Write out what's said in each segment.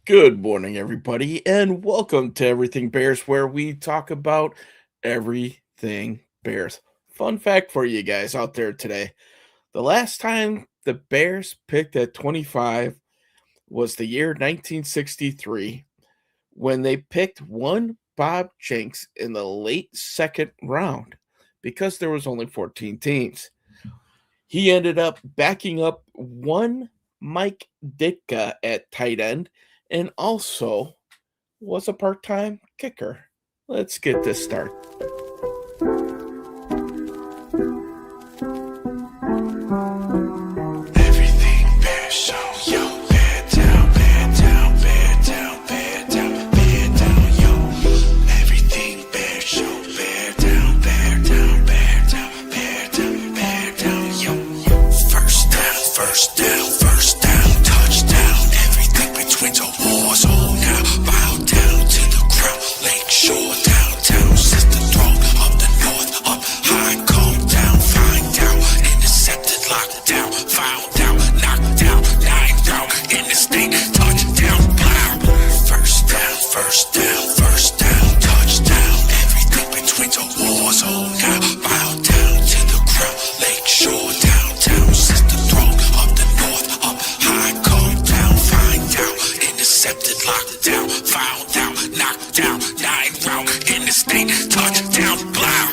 Good morning, everybody, and welcome to Everything Bears, where we talk about everything Bears. Fun fact for you guys out there today: the last time the Bears picked at 25 was the year 1963 when they picked one Bob Jenks in the late second round because there was only 14 teams. He ended up backing up one Mike Ditka at tight end and also was a part-time kicker. Let's get this started. Everything Bears show, yo, bear down, bear down, bear down, bear down, bear down, yo. Everything Bears show, bear down, bear down, bear down, bear down, bear down, yo. First down, first down, first down, touchdown. Everything between the walls, oh now, bow down to the ground. Lakeshore, downtown, sister throne, up the north, up high, come down, find out, intercepted, locked down, found out, knocked down, nine down, in the state, touchdown, plow. First down, first down, first down, touchdown. Everything between the walls, oh now, bow down to the ground. Lakeshore, downtown, sister throne, up the north, up high, come down, find out, intercepted, locked down, found out, knocked down, nine round, in the state, touchdown, plow.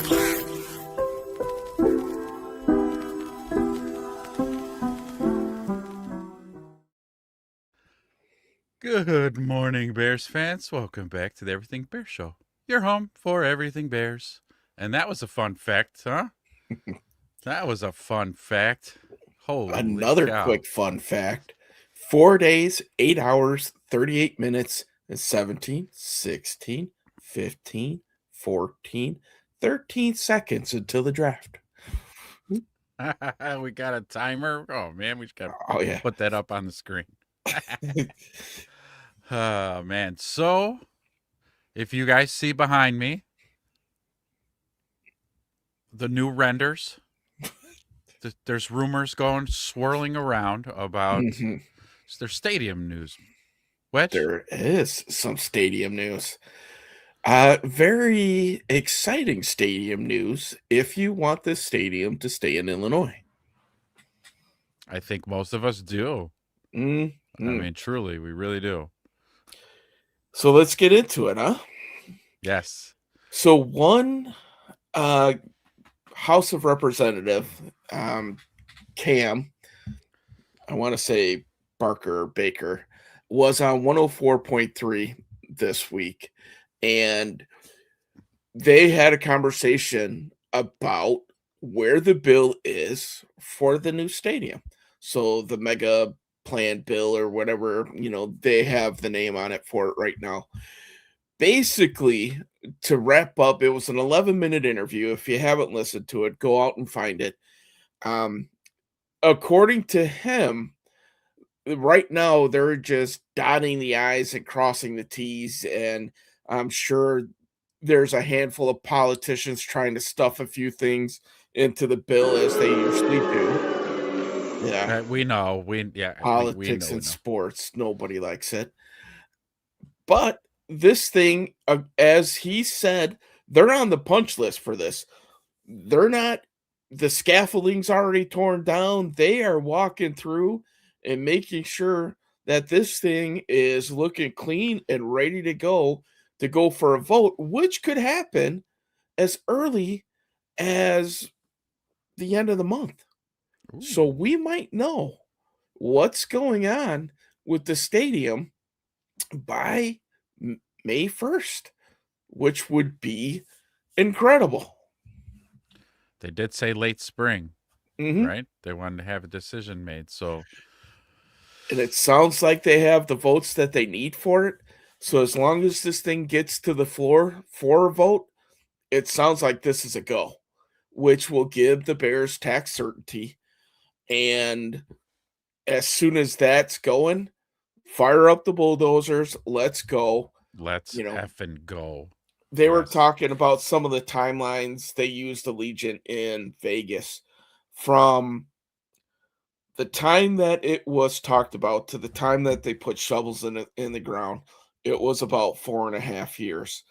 Good morning, Bears fans. Welcome back to the Everything Bears Show. Your home for everything Bears. And that was a fun fact, huh? That was a fun fact. Holy Another cow. quick fun fact: 4 days, 8 hours, 38 minutes, and 17, 16, 15, 14, 13 seconds until the draft. We got a timer. Oh, man, we just got to Oh, yeah. put that up on the screen. Oh, man. So, if you guys see behind me, the new renders, there's rumors going swirling around about Mhm. their stadium news. Wedge? There is some stadium news. Very exciting stadium news if you want this stadium to stay in Illinois. I think most of us do. Mhm. I mean, truly, we really do. So let's get into it, huh? Yes. So one House of Representative, Cam, I want to say Barker or Baker, was on 104.3 this week, and they had a conversation about where the bill is for the new stadium. So the mega plan bill or whatever, they have the name on it for it right now. Basically, to wrap up, it was an 11-minute interview. If you haven't listened to it, go out and find it. Um, According to him, right now they're just dotting the I's and crossing the T's, and I'm sure there's a handful of politicians trying to stuff a few things into the bill as they usually do. Yeah, We know. We politics know. and sports, nobody likes it. But this thing, as he said, they're on the punch list for this. They're not, the scaffolding's already torn down. They are walking through and making sure that this thing is looking clean and ready to go for a vote, which could happen as early as the end of the month. So Ooh. we might know what's going on with the stadium by May 1st, which would be incredible. They did say late spring, Mhm. right? They wanted to have a decision made. So And it sounds like they have the votes that they need for it. So as long as this thing gets to the floor for a vote, it sounds like this is a go, which will give the Bears tax certainty. And as soon as that's going, fire up the bulldozers. Let's go. let's You know, effing go. they were Yes. talking about some of the timelines they used Allegiant in Vegas from the time that it was talked about to the time that they put shovels in the ground, it was about 4.5 years.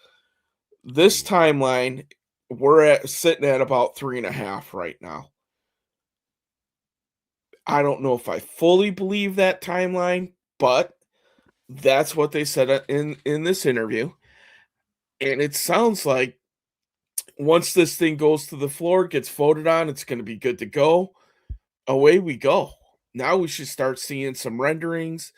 This timeline, we're at sitting at about 3.5 right now. I don't know if I fully believe that timeline, but that's what they said in this interview. And it sounds like once this thing goes to the floor, gets voted on, it's going to be good to go. Away we go. Now we should start seeing some renderings.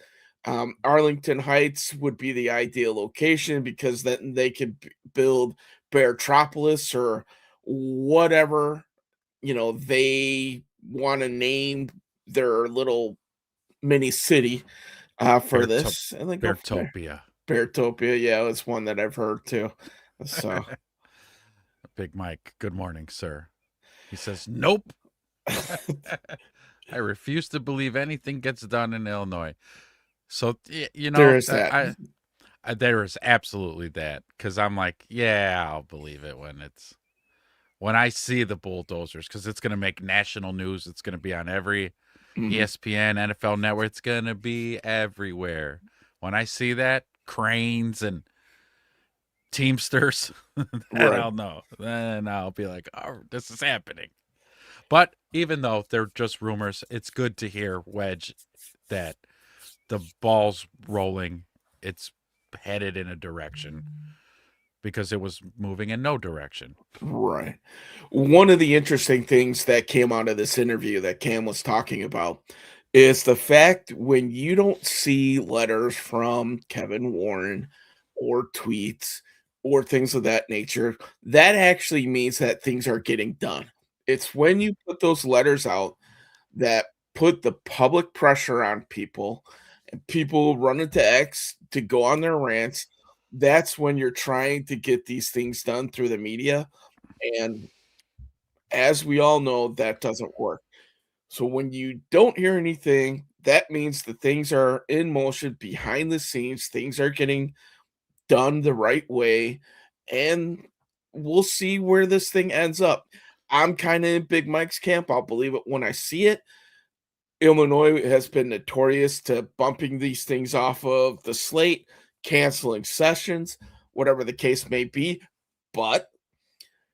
Arlington Heights would be the ideal location because then they could build Beartropolis or whatever they want to name their little mini city for Bearto- this, and then go from there. Beartopia. Beartopia, yeah, that's one that I've heard too. So Big Mike, good morning, sir. He says, nope. I refuse to believe anything gets done in Illinois. So, there is that. There is absolutely that. Because I'm like, yeah, I'll believe it when I see the bulldozers, because it's going to make national news. It's going to be on every Mhm. ESPN, NFL network. It's going to be everywhere. When I see that, cranes and Teamsters, then Right. I'll know. Then I'll be like, oh, this is happening. But even though they're just rumors, it's good to hear, Wedge, that the ball's rolling. It's headed in a direction because it was moving in no direction. Right. One of the interesting things that came out of this interview that Cam was talking about is the fact when you don't see letters from Kevin Warren or tweets or things of that nature, that actually means that things are getting done. It's when you put those letters out that put the public pressure on people and people run into X to go on their rants. That's when you're trying to get these things done through the media. And as we all know, that doesn't work. So when you don't hear anything, that means that things are in motion behind the scenes. Things are getting done the right way. And we'll see where this thing ends up. I'm kind of in Big Mike's camp. I'll believe it when I see it. Illinois has been notorious to bumping these things off of the slate, canceling sessions, whatever the case may be. But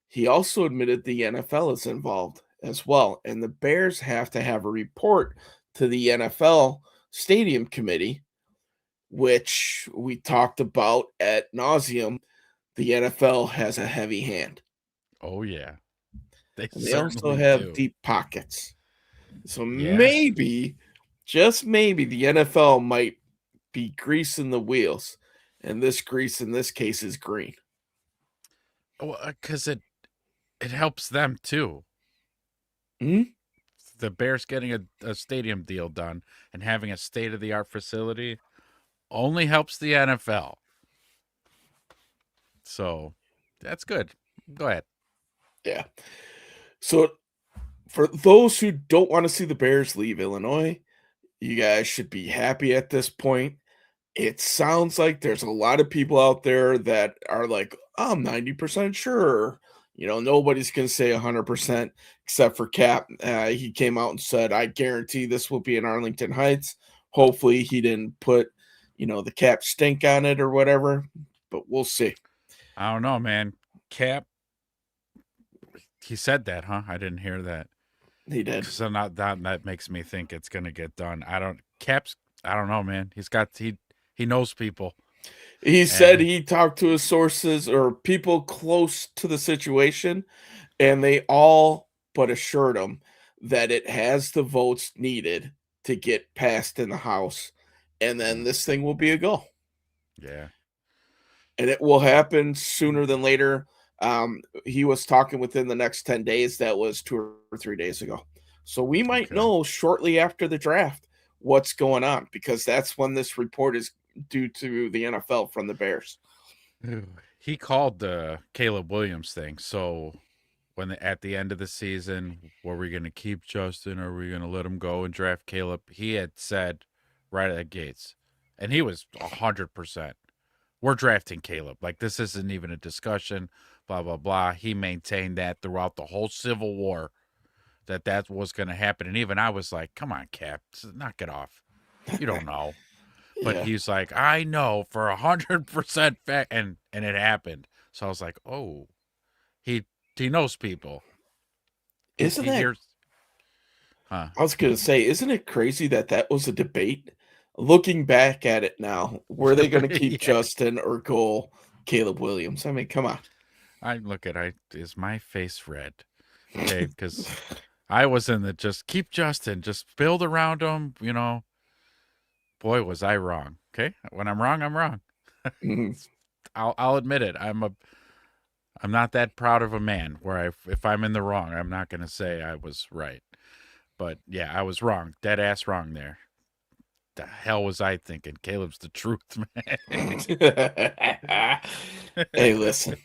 he also admitted the NFL is involved as well, and the Bears have to have a report to the NFL Stadium Committee, which we talked about at nauseum. The NFL has a heavy hand. Oh, yeah. They And they also certainly have do. deep pockets. So Yeah. maybe, just maybe, the NFL might be greasing the wheels, and this grease in this case is green. Because it helps them too. Hmm? The Bears getting a stadium deal done and having a state of the art facility only helps the NFL. So that's good. Go ahead. Yeah. So for those who don't want to see the Bears leave Illinois, you guys should be happy at this point. It sounds like there's a lot of people out there that are like, I'm 90% sure. Nobody's going to say 100% except for Cap. He came out and said, I guarantee this will be in Arlington Heights. Hopefully, he didn't put, the Cap stink on it or whatever, but we'll see. I don't know, man. Cap, he said that, huh? I didn't hear that. He did. So that makes me think it's gonna get done. I don't know, man. He knows people. He said he talked to his sources or people close to the situation, and they all but assured him that it has the votes needed to get passed in the House, and then this thing will be a go. Yeah. And it will happen sooner than later. He was talking within the next 10 days. That was 2 or 3 days ago. So we might know shortly after the draft what's going on, because that's when this report is due to the NFL from the Bears. He called the Caleb Williams thing. So at the end of the season, were we going to keep Justin or are we going to let him go and draft Caleb? He had said right at the gates, and he was 100%. We're drafting Caleb. Like, this isn't even a discussion, blah, blah, blah. He maintained that throughout the whole Civil War that was going to happen. And even I was like, come on, Cap, knock it off. You don't know. But Yeah. he's like, I know for 100% fact. And it happened. So I was like, oh, he knows people. He Isn't that, hears, huh? I was going to say, isn't it crazy that that was a debate? Looking back at it now, were they going to keep Yeah. Justin or go Caleb Williams? I mean, come on. Is my face red? Okay, because I was in the just keep Justin, just build around him. Boy, was I wrong. Okay, when I'm wrong, I'm wrong. Mhm. I'll admit it. I'm not that proud of a man. Where if I'm in the wrong, I'm not gonna say I was right. But yeah, I was wrong, dead ass wrong there. The hell was I thinking? Caleb's the truth, man. Hey, listen.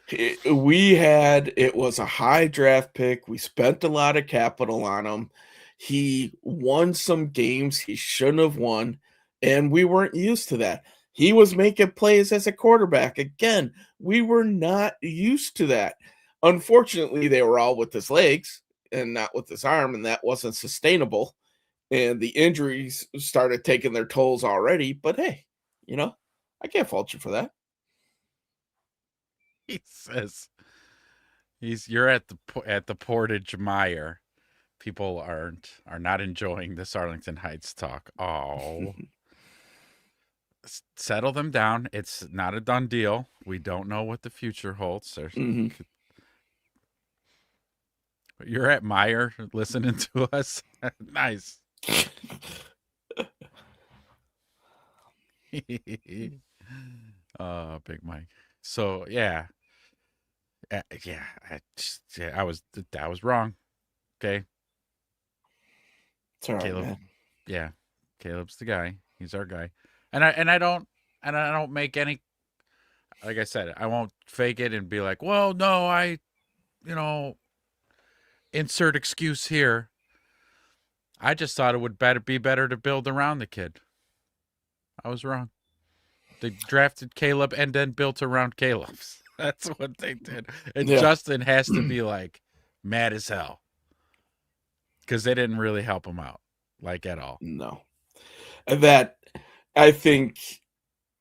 It was a high draft pick. We spent a lot of capital on him. He won some games he shouldn't have won, and we weren't used to that. He was making plays as a quarterback. Again, we were not used to that. Unfortunately, they were all with his legs and not with his arm, and that wasn't sustainable. And the injuries started taking their tolls already. But hey, I can't fault you for that. He says you're at the Portage Mire. People are not enjoying this Arlington Heights talk. Oh, settle them down. It's not a done deal. We don't know what the future holds. Mhm. You're at Meyer listening to us. Nice. Big Mike. So yeah, I was wrong. Okay, It's all right, Caleb. man. Yeah, Caleb's the guy. He's our guy. And I don't make any, like I said, I won't fake it and be like, well, no, insert excuse here. I just thought it would be better to build around the kid. I was wrong. They drafted Caleb and then built around Caleb. That's what they did. And Yeah. Justin has to be like mad as hell because they didn't really help him out, like at all. No. And that, I think,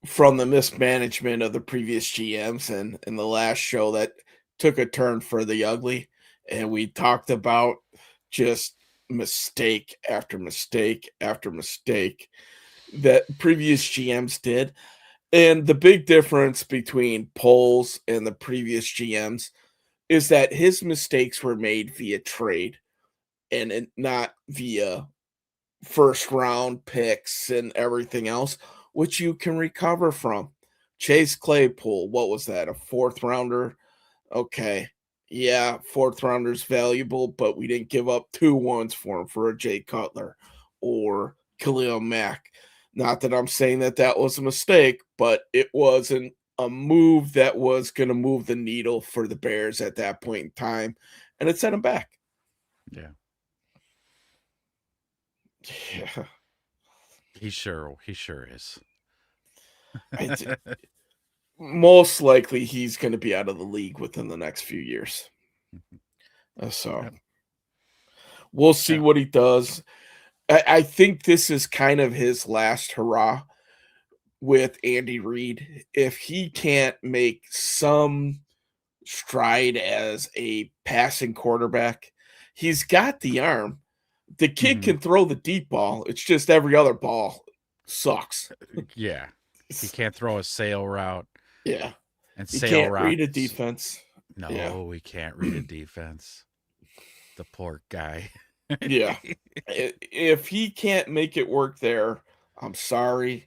from the mismanagement of the previous GMs and in the last show, that took a turn for the ugly. And we talked about just mistake after mistake after mistake that previous GMs did. And the big difference between Poles and the previous GMs is that his mistakes were made via trade and not via first round picks and everything else, which you can recover from. Chase Claypool, what was that? A fourth rounder? Okay. Yeah, fourth rounder's valuable, but we didn't give up 2 1s for him for a Jay Cutler or Khalil Mack. Not that I'm saying that that was a mistake, but it wasn't a move that was going to move the needle for the Bears at that point in time, and it sent him back. Yeah. Yeah. He sure is. Most likely he's going to be out of the league within the next few years. So Yep. we'll see Yeah. what he does. I think this is kind of his last hurrah with Andy Reid. If he can't make some stride as a passing quarterback, he's got the arm. The kid can throw the deep ball. It's just every other ball sucks. Yeah. He can't throw a sail route. Yeah. And He sail can't route. read a defense. No, Yeah. he can't read a defense. The poor guy. Yeah. If he can't make it work there, I'm sorry,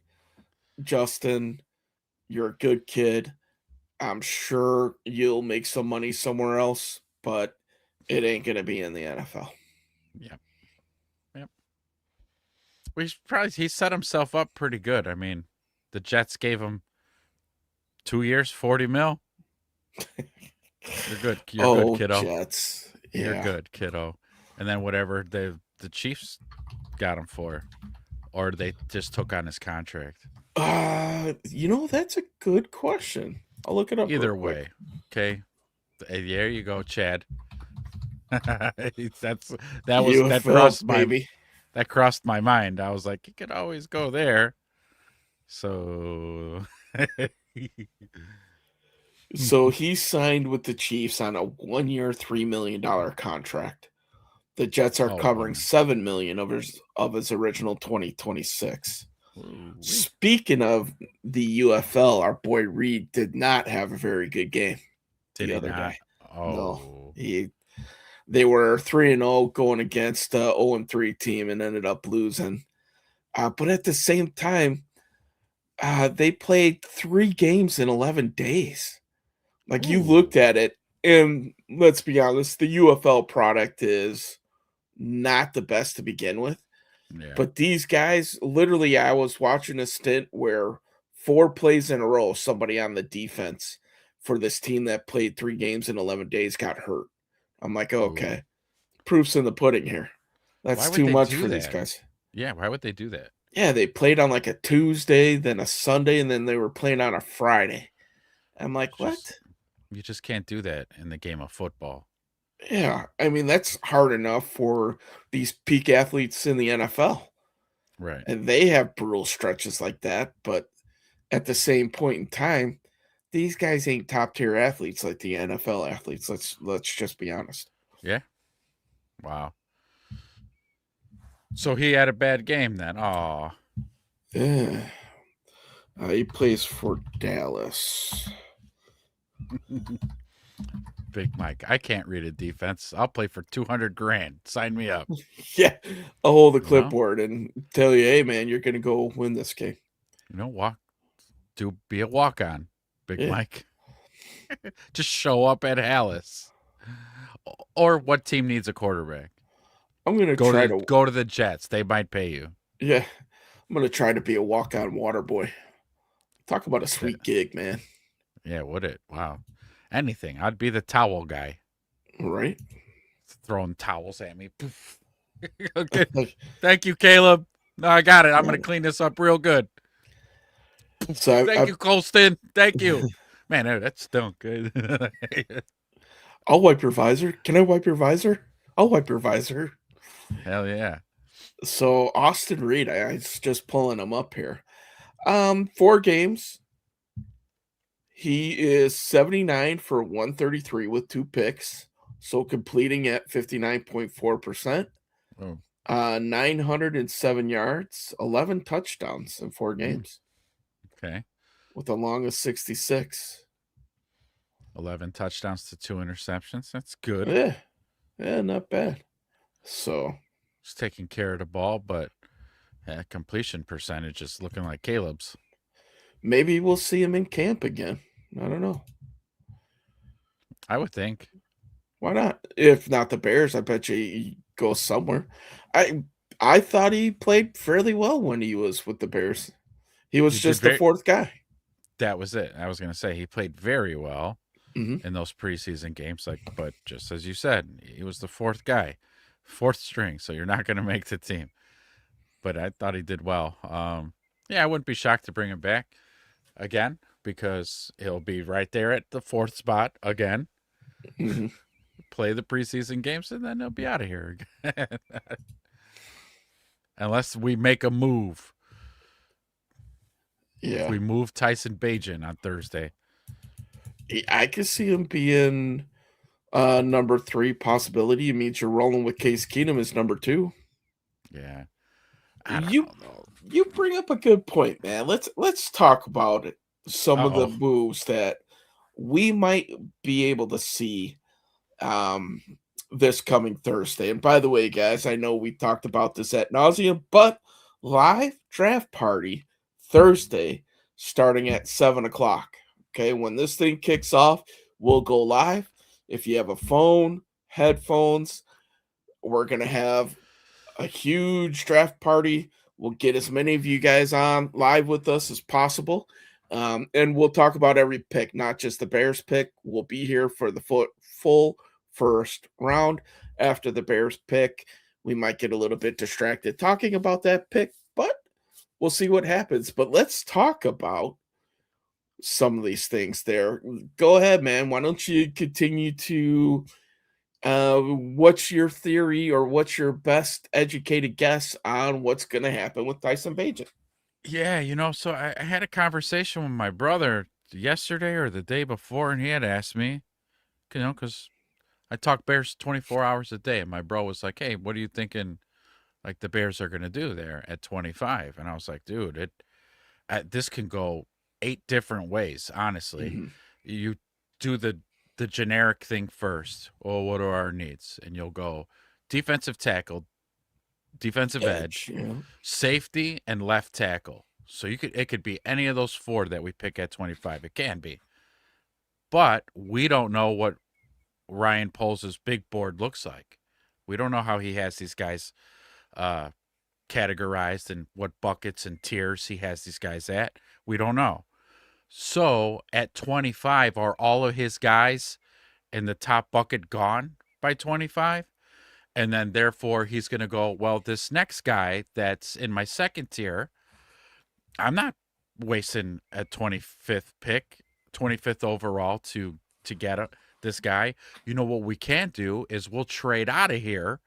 Justin. You're a good kid. I'm sure you'll make some money somewhere else, but it ain't going to be in the NFL. Yep. Well, he set himself up pretty good. I mean, the Jets gave him 2 years, 40 mil. You're good. You're good, kiddo. Jets. Yeah. You're good, kiddo. And then whatever the Chiefs got him for, or they just took on his contract. That's a good question. I'll look it up. Either way, okay. There you go, Chad. That's that UFL, baby. crossed my mind. I was like, you could always go there. So So he signed with the Chiefs on a 1-year, $3 million contract. The Jets are oh, covering woman. $7 million of his original 2026. Ooh-wee. Speaking of the UFL, our boy Reed did not have a very good game Did the he other not? day. No, Oh, they were 3-0 going against a 0-3 team and ended up losing. But at the same time, they played 3 games in 11 days. Like, you ooh, looked at it, and let's be honest, the UFL product is not the best to begin with. yeah. But these guys, literally, I was watching a stint where 4 plays in a row, somebody on the defense for this team that played 3 games in 11 days got hurt. I'm like, Ooh, okay, proof's in the pudding here. why That's would too they much do for these that? guys. Yeah, why would they do that? Yeah, they played on like a Tuesday, then a Sunday, and then they were playing on a Friday. I'm like, Just what? you just can't do that in the game of football. Yeah, I mean, that's hard enough for these peak athletes in the NFL. Right. And they have brutal stretches like that, but at the same point in time, these guys ain't top tier athletes like the NFL athletes. Let's just be honest. Yeah. Wow. So he had a bad game then. Oh, Yeah. He plays for Dallas. Big Mike. I can't read a defense. I'll play for 200 grand. Sign me up. Yeah, I'll hold the You know? clipboard and tell you, hey man, you're gonna go win this game. Be a walk on, Big Yeah, Mike. Just show up at Hallis. Or what team needs a quarterback? I'm gonna try to. Go to the Jets. They might pay you. Yeah, I'm gonna try to be a walk on water boy. Talk about a Th- sweet gig, man. Yeah, would it? Wow. Anything. I'd be the towel guy. Right? Throwing towels at me. Poof. Okay. Thank you, Caleb. No, I got it. I'm gonna clean this up real good. So Thank you, Colston. Thank you. Man, that stunk. I'll wipe your visor. Can I wipe your visor? I'll wipe your visor. Hell yeah. So Austin Reed, I was just pulling him up here. 4 games. He is 79 for 133 with 2 picks, so completing at 59.4%. Oh, 907 yards, 11 touchdowns in 4 games okay. with a long of 66. 11 touchdowns to 2 interceptions. That's good. Yeah, not bad. So Just taking care of the ball, but completion percentage is looking like Caleb's. maybe we'll see him in camp again. I don't know. I would think. Why not? If not the Bears, I bet you he goes somewhere. I thought he played fairly well when he was with the Bears. He was He did just the 4th guy. That was it. I was going to say he played very well Mhm. in those preseason games. But just as you said, he was the 4th guy, 4th string. So you're not going to make the team. But I thought he did well. Yeah, I wouldn't be shocked to bring him back again because he'll be right there at the 4th spot again. Mhm. Play the preseason games, and then he'll be out of here again. Unless we make a move. Yeah. If we move Tyson Bagent on Thursday. I could see him being number 3 possibility. It means you're rolling with Case Keenum as number 2. Yeah. I You don't know. you bring up a good point, man. Let's talk about it. Some of the Uh-oh. moves that we might be able to see um this coming Thursday. And by the way, guys, I know we talked about this at nauseum, but live draft party Thursday starting at 7 o'clock. Okay, when this thing kicks off, we'll go live. If you have a phone, headphones, we're gonna have a huge draft party. We'll get as many of you guys on live with us as possible. And we'll talk about every pick, not just the Bears pick. We'll be here for the full first round. After the Bears pick, we might get a little bit distracted talking about that pick, but we'll see what happens. But let's talk about some of these things there. Go ahead, man. Why don't you continue to What's your theory or what's your best educated guess on what's going to happen with Tyson Bagent? Yeah, so I had a conversation with my brother yesterday or the day before, and he had asked me, because I talk Bears 24 hours a day, and my bro was like, "Hey, what are you thinking? Like the Bears are gonna do there at 25?" And I was like, "Dude, this can go 8 different ways. Honestly, Mhm. you do the generic thing first. Oh, what are our needs? And you'll go defensive tackle, defensive Edge, edge, yeah. safety, and left tackle. So it could be any of those four that we pick at 25. It can be, but we don't know what Ryan Poles' big board looks like. We don't know how he has these guys uh, categorized and what buckets and tiers he has these guys at. We don't know. So at 25, are all of his guys in the top bucket gone by 25? And then therefore he's going to go, well, this next guy that's in my second tier, I'm not wasting a 25th pick, 25th overall to get this guy. You know what we can do is we'll trade out of here.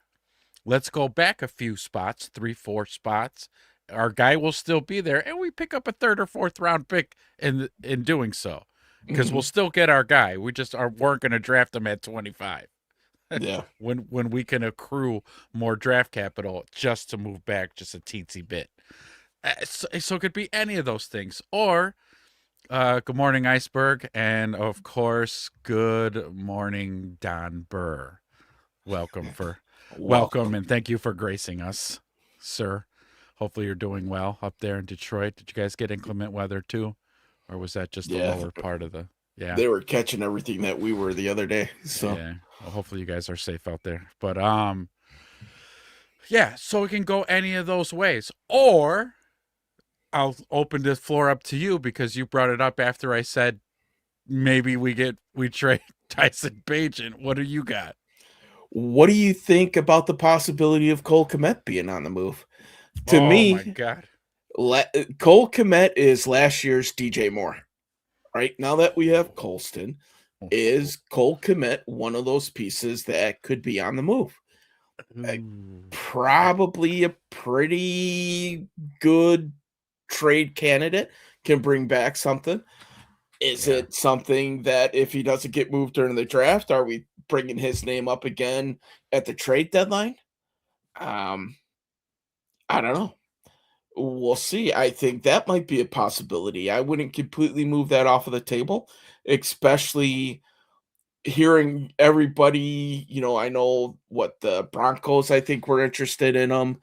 Let's go back a few spots, 3, 4 spots. Our guy will still be there, and we pick up a third or fourth round pick in doing so, because we'll Mhm. still get our guy. We just weren't going to draft him at 25 Yeah. when we can accrue more draft capital just to move back just a teensy bit. So it could be any of those things, or good morning, Iceberg, and of course, good morning, Don Burr. Welcome, Welcome. and thank you for gracing us, sir. Hopefully you're doing well up there in Detroit. Did you guys get inclement weather too, or was that just the Yeah. lower part of the? Yeah, They were catching everything that we were the other day. So, yeah. Well, hopefully you guys are safe out there. But yeah. So it can go any of those ways, or I'll open the floor up to you because you brought it up after I said maybe we trade Tyson Bagent. What do you got? what do you think about the possibility of Cole Kmet being on the move? To Oh my me, God. Cole Kmet is last year's DJ Moore. Right now that we have Colston, is Cole Kmet one of those pieces that could be on the move? Uh, Ooh. Probably a pretty good trade candidate, can bring back something. Is Yeah. it something that if he doesn't get moved during the draft, are we bringing his name up again at the trade deadline? Um, I don't know. We'll see. I think that might be a possibility. I wouldn't completely move that off of the table, especially hearing everybody. I know what the Broncos, I think, were interested in him.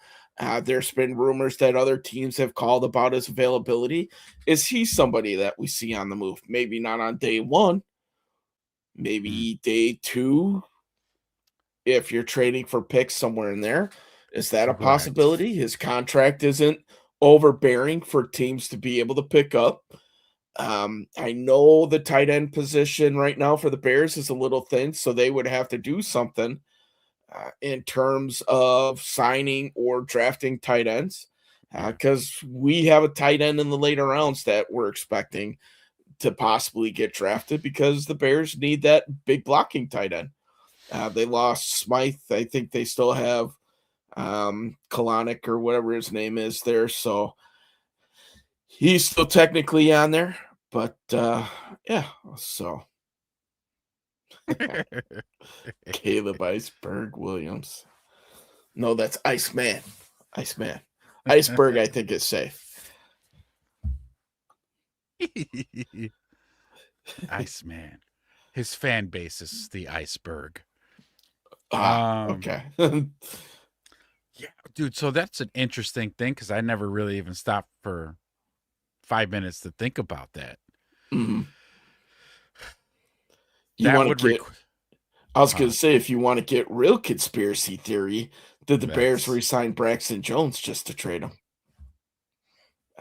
There's been rumors that other teams have called about his availability. Is he somebody that we see on the move? Maybe not on day one, Mm, maybe day two, if you're trading for picks somewhere in there. Is that a correct. possibility? His contract isn't overbearing for teams to be able to pick up. I know the tight end position right now for the Bears is a little thin, so they would have to do something in terms of signing or drafting tight ends Yeah. because we have a tight end in the later rounds that we're expecting to possibly get drafted because the Bears need that big blocking tight end. They lost Smythe. I think they still have Kalanick or whatever his name is there. So he's still technically on there. But yeah, so Caleb Iceberg Williams. No, that's Iceman. Iceman. Iceberg, I think, is safe. Iceman. His fan base is the iceberg. Ah, Um, okay. yeah, dude. So that's an interesting thing because I never really even stopped for 5 minutes to think about that. Mhm. You That want to would get, require. I was going to say, if you want to get real conspiracy theory, did the Bears That's resign Braxton Jones just to trade him?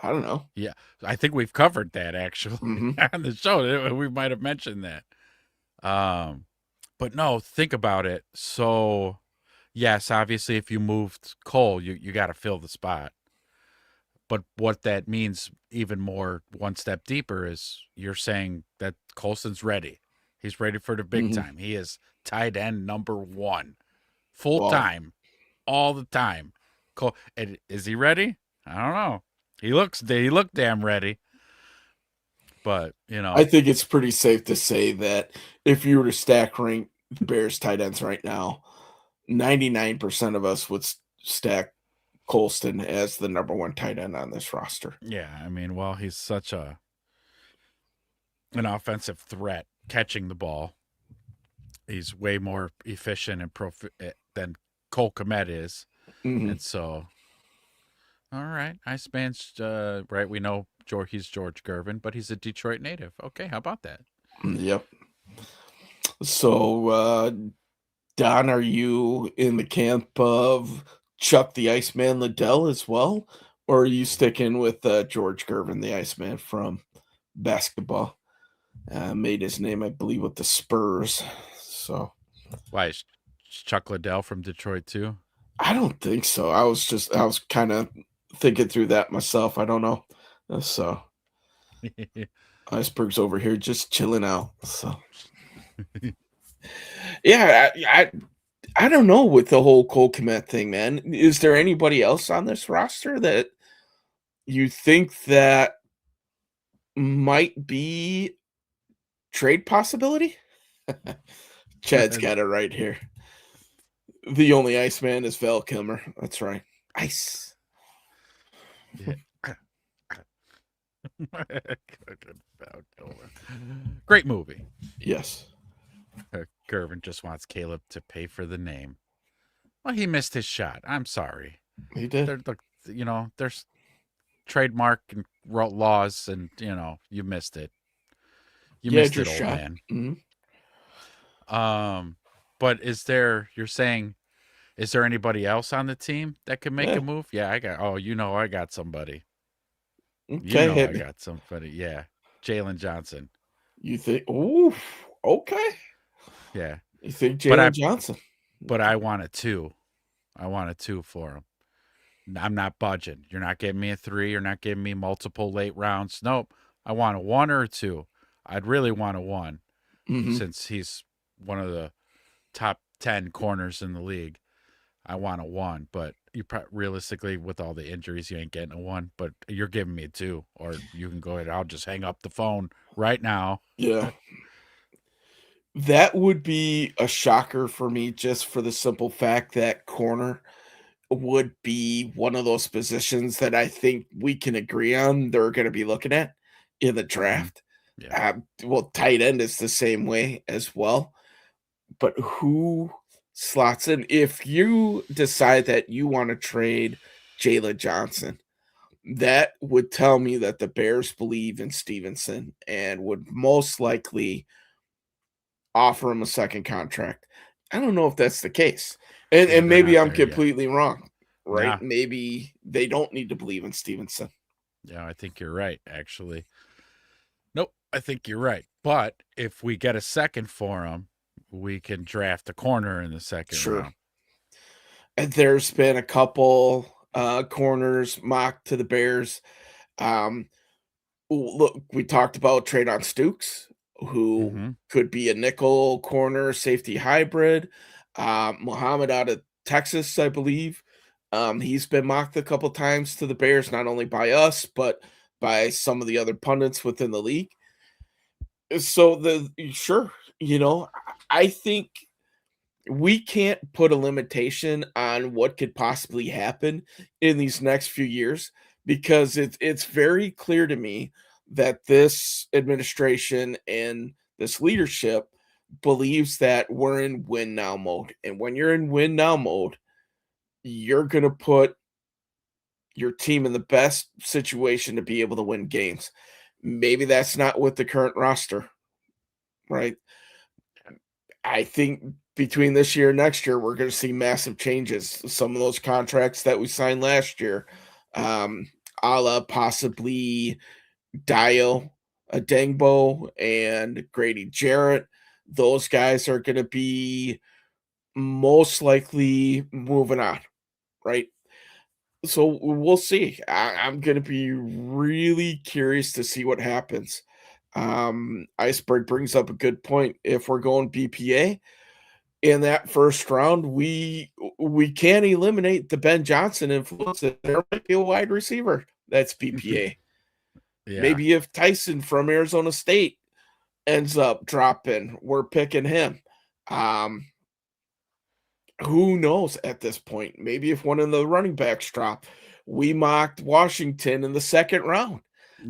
I don't know. yeah. I think we've covered that actually Hmm. on the show. We might have mentioned that. Um, but no, think about it. So yes, obviously, if you moved Cole, you got to fill the spot. But what that means, even more one step deeper, is you're saying that Colson's ready. He's ready for the big Mhm. time. He is tight end number 1, full Well, time, all the time. And is he ready? I don't know. He looked damn ready, but I think it's pretty safe to say that if you were to stack rank the Bears tight ends right now, 99% of us would stack Colston as the number one tight end on this roster. yeah. I mean, well, he's such an offensive threat catching the ball. He's way more efficient and than Cole Kmet is, Mhm. and so. All right, Iceman's right. We know he's George Gervin, but he's a Detroit native. Okay, how about that? Yep. So, Don, are you in the camp of Chuck the Iceman Liddell as well? Or are you sticking with George Gervin, the Iceman from basketball? Made his name, I believe, with the Spurs. So Why is Chuck Liddell from Detroit too? I don't think so. I was kind of thinking through that myself. I don't know. So Iceberg's over here just chilling out. So yeah, I don't know with the whole Cole Kmet thing, man. Is there anybody else on this roster that you think that might be trade possibility? Chad's got it right here. The only Iceman is Val Kilmer. That's right. Ice. Great movie. Yes. Gervin just wants Caleb to pay for the name. Well, he missed his shot. I'm sorry. He did. There's trademark and laws, and you missed it. You Yeah, missed your it, old shot. man. Mhm. But you're saying, is there anybody else on the team that can make Yeah. a move? Yeah, I got somebody. Okay, hit I me. got somebody. Yeah. Jalen Johnson. You think? Ooh, okay. Yeah. You think But Jalen Johnson? I want a 2. I want a 2 for him. I'm not budging. You're not giving me a 3. You're not giving me multiple late rounds. Nope. I want a 1 or a 2. I'd really want a 1 Mhm. since he's one of the top 10 corners in the league. I want a 1, but realistically, with all the injuries, you ain't getting a 1. But you're giving me a 2, or you can go ahead. I'll just hang up the phone right now. Yeah. That would be a shocker for me just for the simple fact that corner would be one of those positions that I think we can agree on they're gonna be looking at in the draft. Yeah. Well, tight end is the same way as well, but who slots in? If you decide that you wanna trade Jalen Johnson, that would tell me that the Bears believe in Stevenson and would most likely offer him a second contract. I don't know if that's the case. Yeah, And they're maybe not I'm there yet. completely wrong, right? Nah. Maybe they don't need to believe in Stevenson. Yeah, I think you're right, actually. Nope, I think you're right. But if we get a second for him, we can draft a corner in the second Sure. round. And there's been a couple corners mocked to the Bears. Um, look, we talked about Traydon Stukes, who Mm-hmm. could be a nickel corner safety hybrid. Muhammad out of Texas, I believe. He's been mocked a couple times to the Bears, not only by us, but by some of the other pundits within the league. So sure, I think we can't put a limitation on what could possibly happen in these next few years because it's very clear to me that this administration and this leadership believes that we're in win now mode. And when you're in win now mode, you're going to put your team in the best situation to be able to win games. Maybe that's not with the current roster, right? I think between this year and next year, we're going to see massive changes. Some of those contracts that we signed last year, a la possibly Dio, Adengbo, and Grady Jarrett, those guys are going to be most likely moving on, right? So we'll see. I'm going to be really curious to see what happens Iceberg brings up a good point. If we're going BPA in that first round, we can't eliminate the Ben Johnson influence. There might be a wide receiver that's BPA. Yeah. Maybe if Tyson from Arizona State ends up dropping, we're picking him. Who knows at this point? Maybe if one of the running backs drop, we mocked Washington in the second round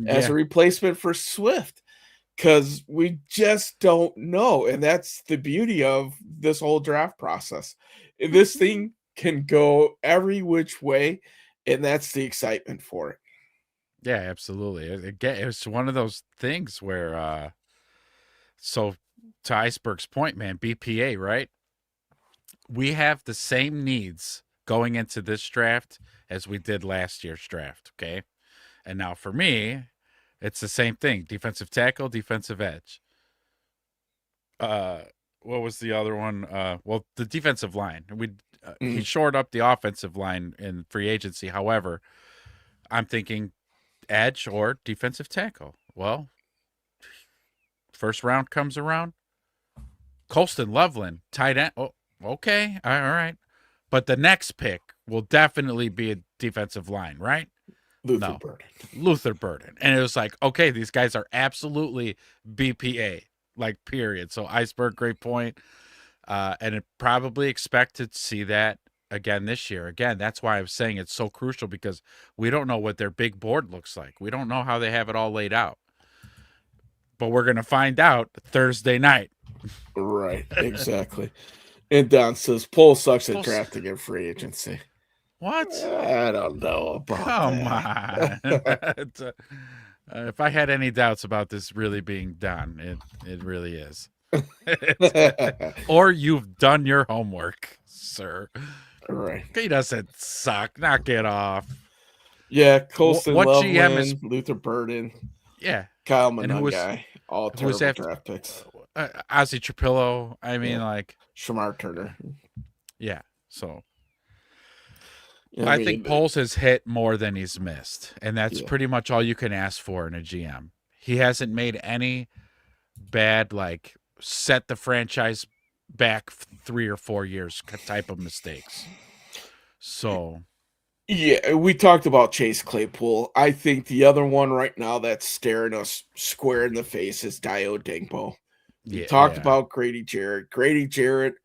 as a replacement for Swift because we just don't know. And that's the beauty of this whole draft process. This thing can go every which way, and that's the excitement for it. Yeah, absolutely. It's one of those things where, so to Iceberg's point, man, BPA, right? We have the same needs going into this draft as we did last year's draft, okay? And now for me, it's the same thing: defensive tackle, defensive edge. What was the other one? Well, the defensive line. He shored up the offensive line in free agency. However, I'm thinking edge or defensive tackle. Well, first round comes around. Colston Loveland, tight end. Oh, okay, all right. But the next pick will definitely be a defensive line, right? Luther Burden. And it was like, okay, these guys are absolutely BPA, like, period. So Iceberg, great point. And it probably expect to see that again this year. Again, that's why I was saying it's so crucial, because we don't know what their big board looks like. We don't know how they have it all laid out. But we're going to find out Thursday night. Right, exactly. And Don says, Pohl sucks at drafting in free agency. What? I don't know about that. Come on. If I had any doubts about this really being done, it really is. Or you've done your homework, sir. Right. He doesn't suck. Knock it off. Yeah, Colston Loveland, GM is Luther Burden. Yeah. Kyle Monangai. All terrible draft picks. Ozzie Trapillo. I mean, like Shamar Turner. Yeah. So I think Poles has hit more than he's missed. And that's pretty much all you can ask for in a GM. He hasn't made any bad, like, set the franchise back 3 or 4 years type of mistakes. So yeah, we talked about Chase Claypool. I think the other one right now that's staring us square in the face is Dio Dingbo. We talked about Grady Jarrett. Grady Jarrett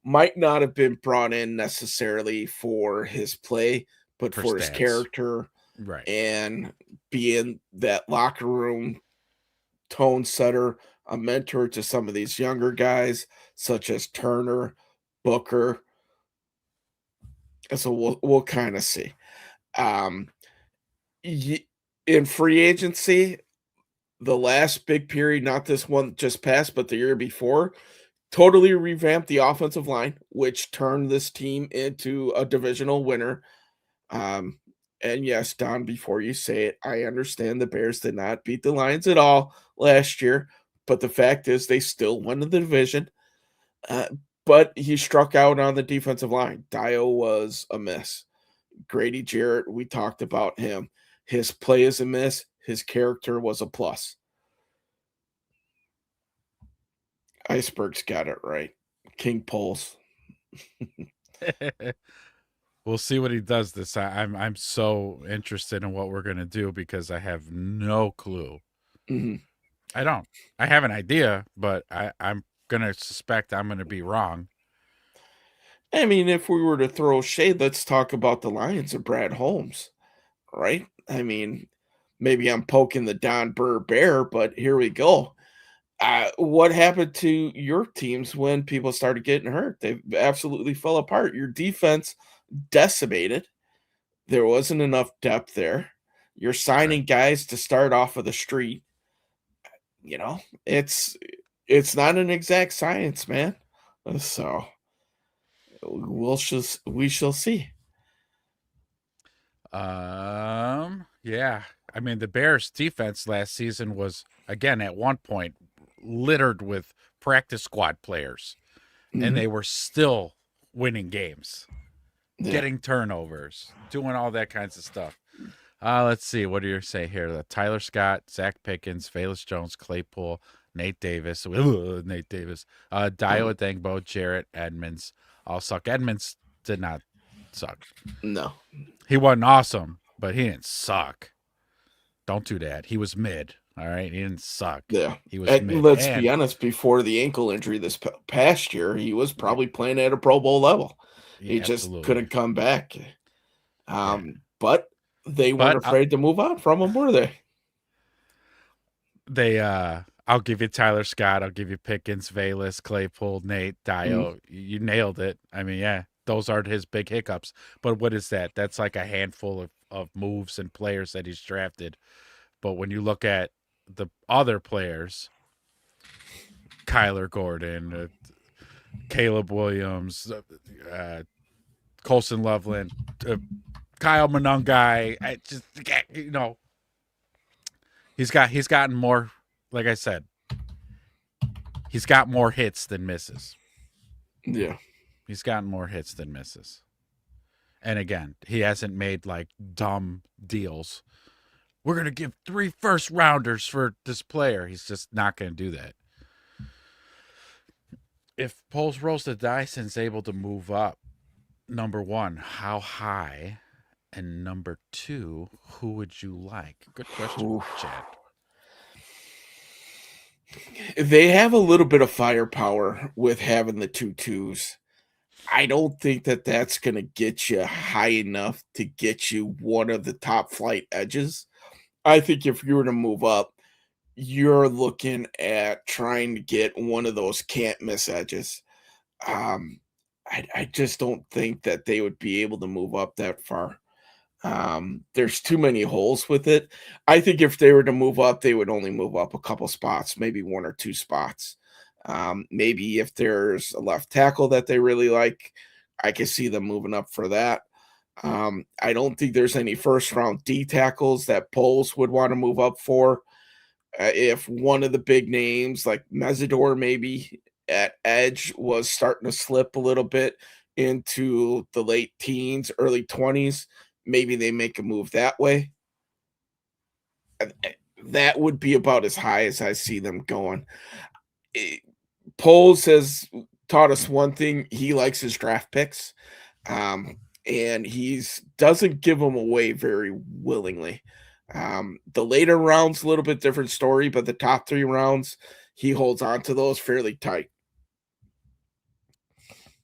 might not have been brought in necessarily for his play, but for his character, right, and being that locker room tone setter, a mentor to some of these younger guys, such as Turner, Booker. So we'll kind of see. In free agency, the last big period, not this one just passed, but the year before, totally revamped the offensive line, which turned this team into a divisional winner. And yes, Don, before you say it, I understand the Bears did not beat the Lions at all last year, but the fact is they still won the division. But he struck out on the defensive line. Dio was a miss. Grady Jarrett, we talked about him. His play is a miss. His character was a plus. Iceberg's got it right. King Poles. We'll see what he does this. I'm so interested in what we're gonna do because I have no clue. Mm-hmm. I don't. I have an idea, but I'm gonna suspect I'm gonna be wrong. I mean, if we were to throw shade, let's talk about the Lions and Brad Holmes, right? I mean, maybe I'm poking the Don Burr bear, but here we go. What happened to your teams when people started getting hurt? They absolutely fell apart. Your defense decimated. There wasn't enough depth there. You're signing guys to start off of the street. You know, it's not an exact science, man. So we shall see. Yeah. I mean, the Bears defense last season was, again, at one point littered with practice squad players, and they were still winning games, getting turnovers, doing all that kinds of stuff. Let's see. What do you say here? Tyler Scott, Zach Pickens, Velus Jones, Claypool, Nate Davis, Dio Adengbo, Jarrett, Edmonds all suck. Edmonds did not suck. No. He wasn't awesome, but he didn't suck. Don't do that. He was mid. All right. He didn't suck. Yeah. He was And mid. let's be honest, before the ankle injury this past year, he was probably playing at a Pro Bowl level. He just couldn't come back. But they weren't afraid to move on from him, were they? I'll give you Tyler Scott. I'll give you Pickens, Velus, Claypool, Nate, Dio. You nailed it. I mean, yeah, those are his big hiccups. But what is that? That's like a handful of moves and players that he's drafted. But when you look at the other players, Kyler Gordon, Caleb Williams, Colson Loveland, Kyle Monangai, he's gotten more. Like I said, he's got more hits than misses. Yeah. He's gotten more hits than misses. And again, he hasn't made like dumb deals. We're going to give 3 first rounders for this player. He's just not going to do that. If Poles rolls the dice and is able to move up, number 1, how high? And number 2, who would you like? Good question, Chad. They have a little bit of firepower with having the 2-2s. I don't think that that's going to get you high enough to get you one of the top flight edges. I think if you were to move up, you're looking at trying to get one of those can't miss edges. I just don't think that they would be able to move up that far. There's too many holes with it. I think if they were to move up, they would only move up a couple spots, maybe 1 or 2 spots. Maybe if there's a left tackle that they really like, I could see them moving up for that. I don't think there's any first round D tackles that Poles would want to move up for. If one of the big names like Mesidor maybe at edge was starting to slip a little bit into the late teens, early 20s, maybe they make a move that way. That would be about as high as I see them going. Poles has taught us one thing. He likes his draft picks. And he's doesn't give them away very willingly. The later rounds, a little bit different story, but the top 3 rounds, he holds on to those fairly tight.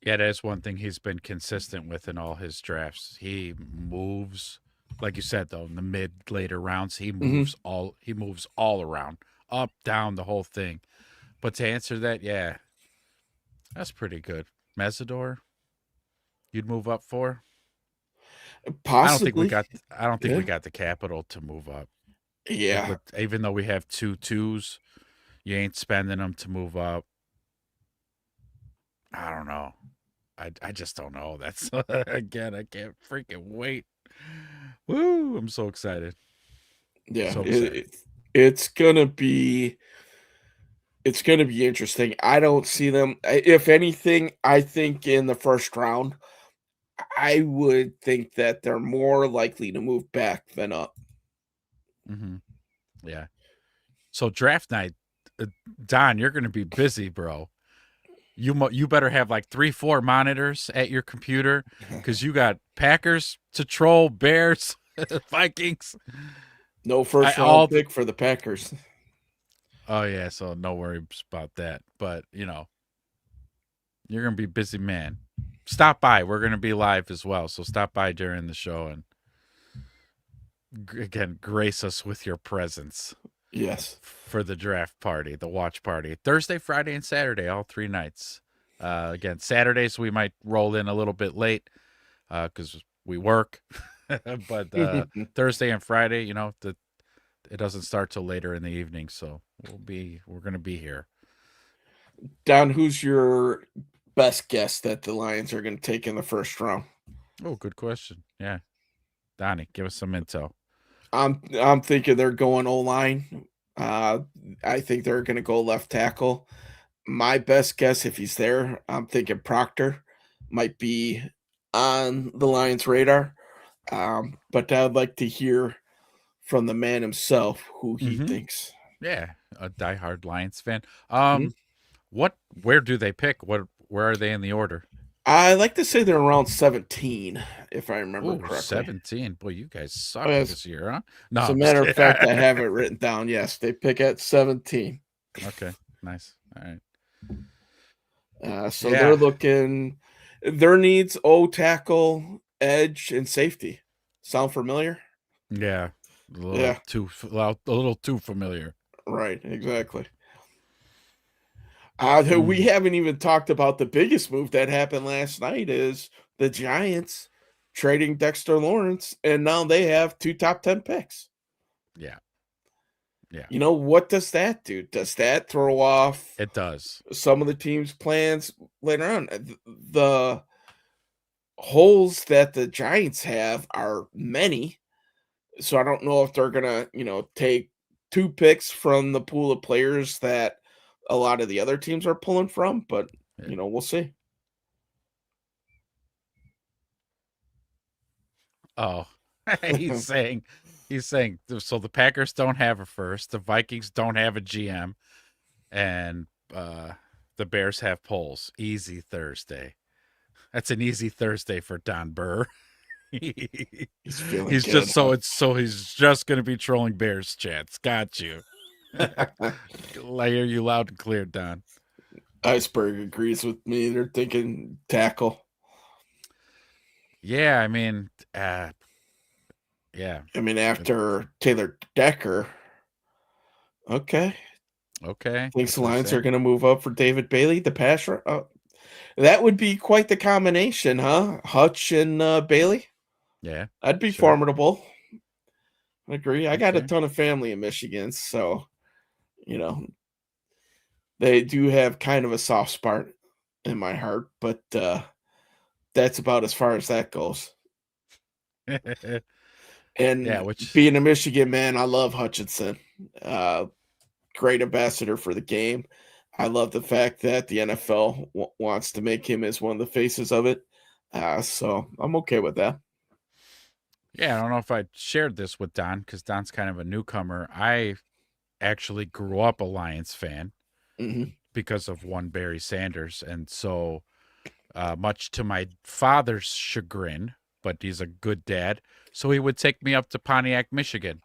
Yeah, that is one thing he's been consistent with in all his drafts. He moves, like you said, though, in the later rounds, he moves all around, up, down, the whole thing. But to answer that, yeah, that's pretty good. Mesidor, you'd move up for? Possibly. I don't think we got the capital to move up. Yeah. Even though we have 2 2s, you ain't spending them to move up. I don't know. I just don't know. That's again, I can't freaking wait. Woo! I'm so excited. Yeah, so it's gonna be interesting. I don't see them. If anything, I think in the first round, I would think that they're more likely to move back than up. Mm-hmm. Yeah. So draft night, Don, you're going to be busy, bro. You better have like 3-4 monitors at your computer because you got Packers to troll, Bears, Vikings. No first round pick for the Packers. Oh yeah, so no worries about that. But you're gonna be busy, man. Stop by. We're gonna be live as well, so stop by during the show and again grace us with your presence. Yes. For the draft party, the watch party, Thursday, Friday, and Saturday, all 3 nights. Again, Saturdays we might roll in a little bit late because we work, but Thursday and Friday, it doesn't start till later in the evening, so we're gonna be here. Don, who's your best guess that the Lions are going to take in the first round? Oh, good question. Yeah, Donnie, give us some intel. I'm thinking they're going O-line. I think they're going to go left tackle. My best guess, if he's there, I'm thinking Proctor might be on the Lions' radar. But I'd like to hear from the man himself who he Mm-hmm. thinks. Yeah, a diehard Lions fan. Mhm. Where do they pick? Where are they in the order? I like to say they're around 17, if I remember Ooh, correctly. 17. Boy, you guys suck As, this year, huh? No, as a I'm just matter of kidding. fact, I have it written down. Yes, they pick at 17. Okay, nice. All right. So they're Yeah, looking, their needs: O tackle, edge, and safety. Sound familiar? yeah. Yeah, A little too familiar. right, exactly. We Mm, haven't even talked about the biggest move that happened last night is the Giants trading Dexter Lawrence, and now they have 2 top 10 picks. yeah, yeah. What does that do? Does that throw off It does. some of the team's plans later on? The holes that the Giants have are many, so I don't know if they're gonna, take 2 picks from the pool of players that a lot of the other teams are pulling from, but, Yeah. we'll see. Oh, he's saying so the Packers don't have a first, the Vikings don't have a GM, and the Bears have polls. Easy Thursday. That's an easy Thursday for Don Burr. He's feeling He's good, just huh? he's just gonna be trolling Bears chats. Got you. I hear you loud and clear, Don. Iceberg agrees with me. They're thinking tackle. Yeah, I mean, yeah, I mean, after Taylor Decker, okay. okay. Thinks That's the what I'm Lions are saying. going to move up for David Bailey, the passer. That would be quite the combination, huh? Hutch and Bailey. Yeah, That'd be sure. formidable. I agree. I got a Okay. ton of family in Michigan, so you know they do have kind of a soft spot in my heart, but that's about as far as that goes. Yeah, And which being a Michigan man, I love Hutchinson. Uh, Great ambassador for the game. I love the fact that the NFL wants to make him as one of the faces of it. So I'm okay with that. yeah, I don't know if I shared this with Don because Don's kind of a newcomer. I actually grew up a Lions fan Hmm. because of one Barry Sanders, and so much to my father's chagrin, but he's a good dad, so he would take me up to Pontiac, Michigan.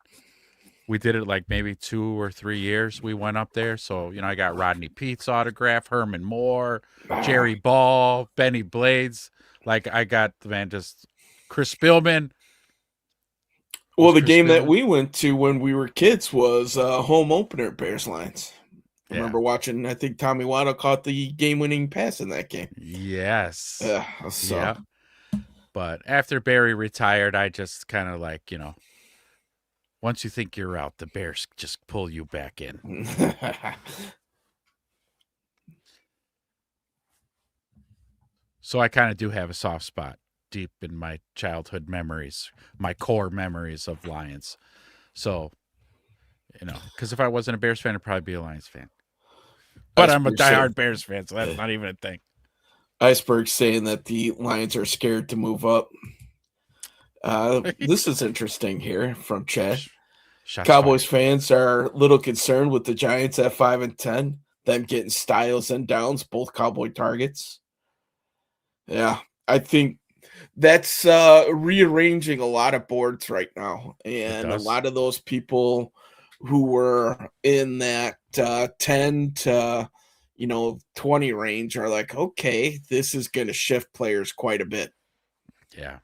We did it like maybe 2 or 3 years. We went up there, so I got Rodney Pete's autograph, Herman Moore, Ah, Jerry Ball, Benny Blades. Like I got man, just Chris Spielman. well, Was the Chris game that Spielman? we went to when we were kids was home opener Bears Lions. I Yeah. remember watching. I think Tommy Waddle caught the game-winning pass in that game. Yes. So Yeah. But after Barry retired, I just kind of like, once you think you're out, the Bears just pull you back in. So I kind of do have a soft spot deep in my childhood memories, my core memories of Lions. So, because if I wasn't a Bears fan, I'd probably be a Lions fan. But I'm a Iceberg saying, diehard Bears fan, so that's not even a thing. Iceberg saying that the Lions are scared to move up. This is interesting here from Chad. Shots Cowboys fired. fans are a little concerned with the Giants at 5-10, them getting Styles and Downs, both Cowboy targets. Yeah, I think that's rearranging a lot of boards right now, It and a does. lot of those people who were in that 10 to 20 range are like, okay, this is going to shift players quite a bit. Yeah.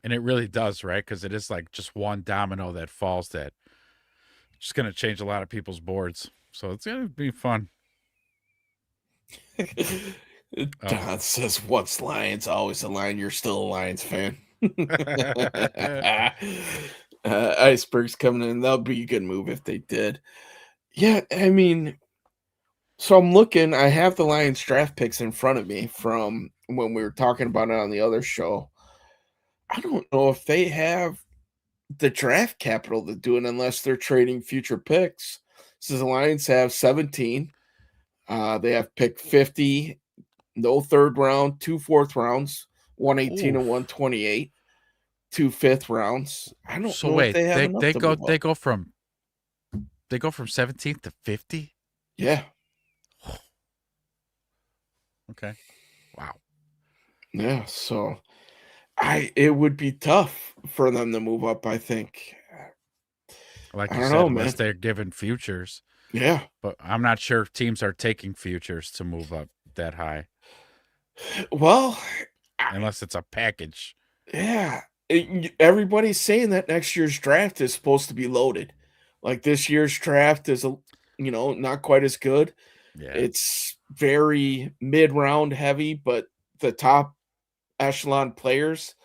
And it really does, right? Because it is like just one domino that falls that just going to change a lot of people's boards. So it's going to be fun. Oh. Don says, "Once Lions, always a Lion." You're still a Lions fan. Iceberg's coming in. That would be a good move if they did. Yeah, I mean, so I'm looking. I have the Lions draft picks in front of me from when we were talking about it on the other show. I don't know if they have the draft capital to do it unless they're trading future picks. So the Lions have 17. They have pick 50, no third round, two fourth rounds, 118 and Oof. 128. 2 5th rounds. I don't So know if wait, they have they enough they to go move up. they go from 17th to 50. Yeah, Okay, wow. yeah. So it would be tough for them to move up. I think. Like I you don't said, know, unless man. they're given futures, Yeah. but I'm not sure teams are taking futures to move up that high, Well, unless it's a package. yeah. Everybody's saying that next year's draft is supposed to be loaded. Like this year's draft is not quite as good. Yeah, It's very mid-round heavy, but the top echelon players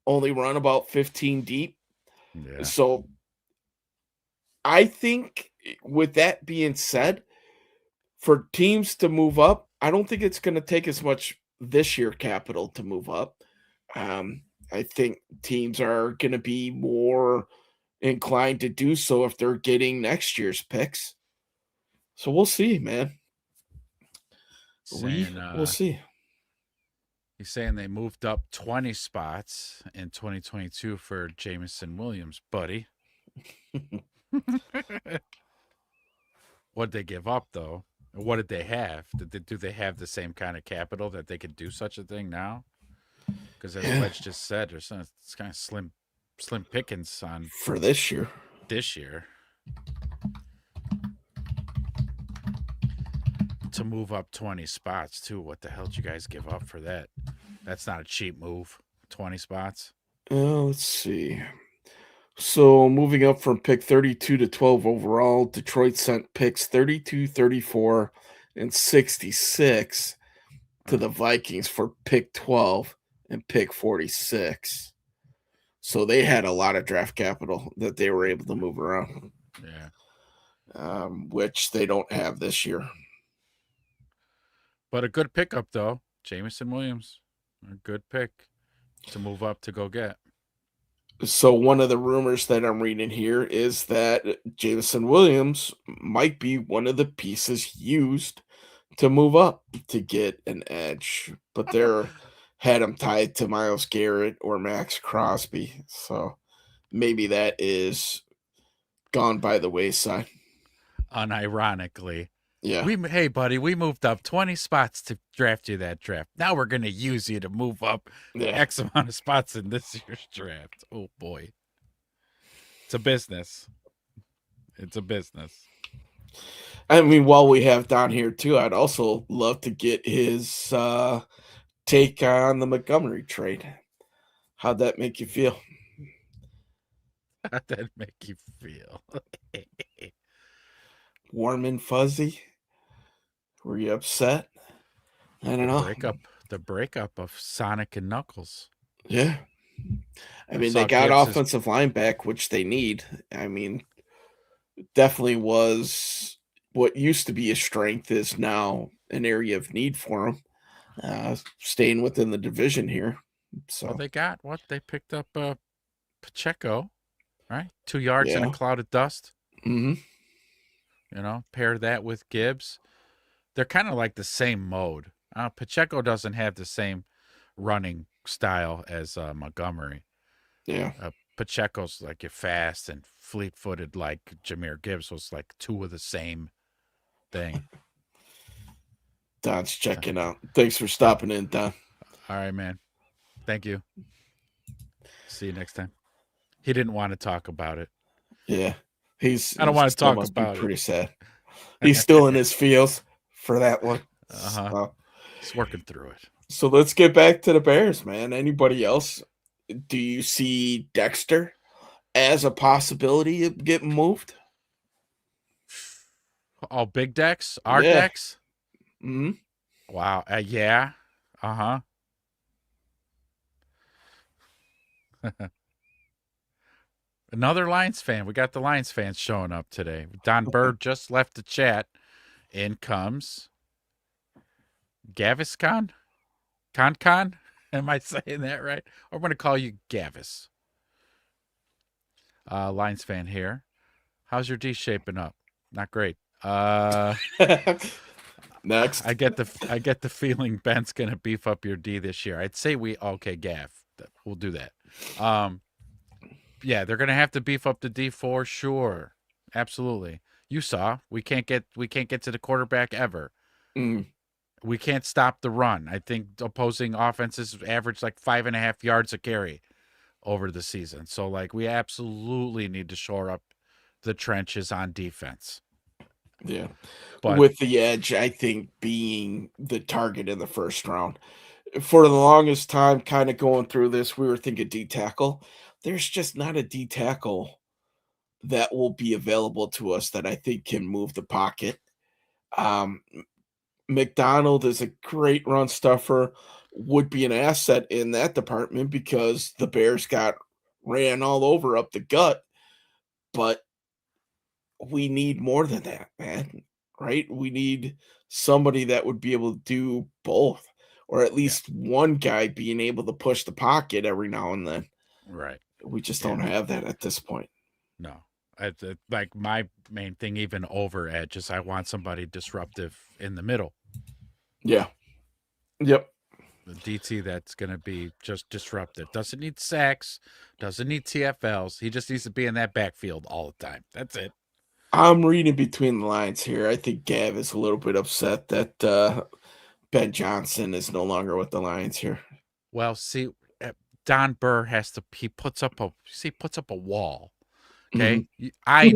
only run about 15 deep. yeah, So I think with that being said, for teams to move up, I don't think it's going to take as much this year capital to move up. Um, I think teams are going to be more inclined to do so if they're getting next year's picks. So we'll see, man. We saying will see. he's saying they moved up 20 spots in 2022 for Jamison Williams, buddy. What'd they give up though? What did they have? Do they have the same kind of capital that they could do such a thing now? Because as Yeah, Wedge just said, it's kind of slim pickings on for this year. this year to move up 20 spots too. What the hell did you guys give up for that? That's not a cheap move. 20 spots. Let's see. So moving up from pick 32 to 12 overall, Detroit sent picks 32, 34, and 66 to the Vikings for pick 12 and pick 46. So they had a lot of draft capital that they were able to move around, Yeah. which they don't have this year. But a good pickup though. Jamison Williams. A good pick to move up to go get. So one of the rumors that I'm reading here is that Jameson Williams might be one of the pieces used to move up to get an edge, but they're had him tied to Miles Garrett or Max Crosby. So maybe that is gone by the wayside. Unironically. Yeah. Hey buddy, we moved up 20 spots to draft you that draft. Now we're gonna use you to move up Yeah. X amount of spots in this year's draft. Oh boy. It's a business. It's a business. I mean, while we have Don here too, I'd also love to get his take on the Montgomery trade. How'd that make you feel? How'd that make you feel? Warm and fuzzy? Were you upset? I don't know. The breakup of Sonic and Knuckles. Yeah. I mean, saw they got Gibbs' offensive line back, which they need. I mean, definitely was what used to be a strength is now an area of need for them. Staying within the division here. So Well, they got what? They picked up Pacheco, right? 2 yards in yeah. a cloud of dust. Hmm. You know, pair that with Gibbs. They're kind of like the same mode. Pacheco doesn't have the same running style as Montgomery. Yeah. Pacheco's like fast and fleet-footed, like Jahmyr Gibbs was like two of the same thing. Don's checking out. Thanks for stopping in, Don. All right, man. Thank you. See you next time. He didn't want to talk about it. Yeah. I don't want to talk must about be pretty it. sad. He's still in his feels for that one. He's working through it. So let's get back to the Bears, man. Anybody else? Do you see Dexter as a possibility of getting moved? Oh, big Dex? Our Yeah. Dex? Hmm. Wow. Yeah. Uh-huh. Another Lions fan. We got the Lions fans showing up today. Don Bird just left the chat. In comes Gaviscon? Con? Am I saying that right? Or I'm going to call you Gavis. Lions fan here. How's your D shaping up? Not great. Next. I get the feeling Ben's going to beef up your D this year. I'd say okay, Gav. We'll do that. Yeah, they're gonna have to beef up the D for sure. Absolutely. You saw we can't get to the quarterback ever. Mm, We can't stop the run. I think opposing offenses average like 5.5 yards a carry over the season. So like we absolutely need to shore up the trenches on defense. yeah. But With the edge, I think being the target in the first round. For the longest time, kind of going through this, we were thinking D tackle. There's just not a D tackle that will be available to us that I think can move the pocket. Um, McDonald is a great run stuffer, would be an asset in that department because the Bears got ran all over up the gut, but we need more than that, man. Right? We need somebody that would be able to do both, or at yeah, least one guy being able to push the pocket every now and then. right. We just Yeah. don't have that at this point. No. Like my main thing, even over edge, is I want somebody disruptive in the middle. Yeah. Yep. The DT that's going to be just disruptive. Doesn't need sacks, doesn't need TFLs. He just needs to be in that backfield all the time. That's it. I'm reading between the lines here. I think Gav is a little bit upset that Ben Johnson is no longer with the Lions here. Well, see, Don Burr he puts up a wall. Okay, I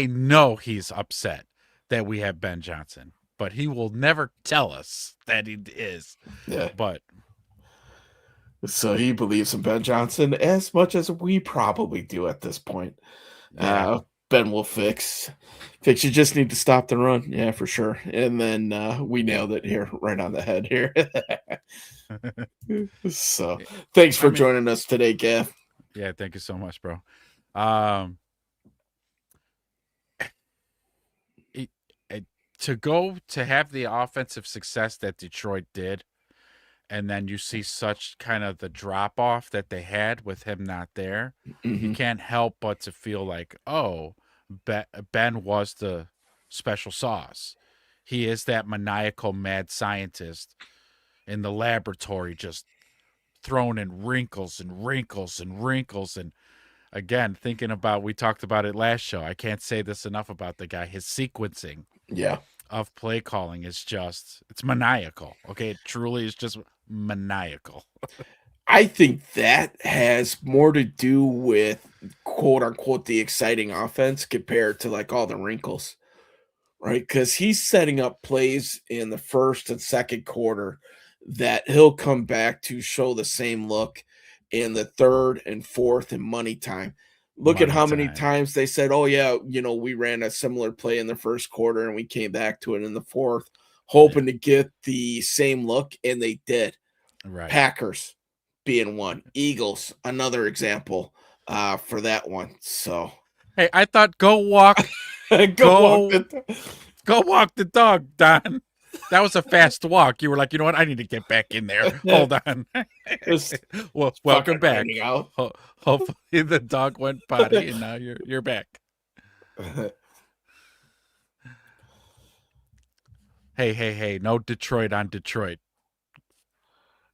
know he's upset that we have Ben Johnson, but he will never tell us that he is. Yeah. But So he believes in Ben Johnson as much as we probably do at this point. yeah, Ben will fix. You just need to stop the run. Yeah, for sure. And then we nailed it here, right on the head here. So thanks for joining us today, Gav. Yeah, thank you so much, bro. To have the offensive success that Detroit did, and then you see such kind of the drop off that they had with him not there, you can't help but to feel like, oh, Ben was the special sauce. He is that maniacal mad scientist in the laboratory, just thrown in wrinkles and wrinkles and wrinkles. And again, thinking about, we talked about it last show. I can't say this enough about the guy. His sequencing of play calling is just, it's maniacal. Okay. It truly is just maniacal. I think that has more to do with quote unquote the exciting offense compared to like all the wrinkles, right? Because he's setting up plays in the first and second quarter that he'll come back to show the same look in the third and fourth and money time. Look at how many times they said, oh, yeah, we ran a similar play in the first quarter and we came back to it in the fourth, hoping to get the same look, and they did. Right. Packers being one. Eagles, another example for that one. So, hey, I thought go walk go walk the dog, Don. That was a fast walk. You were like, you know what? I need to get back in there. Hold on. Well, welcome back. Hopefully the dog went potty and now you're back. Hey, no Detroit on Detroit.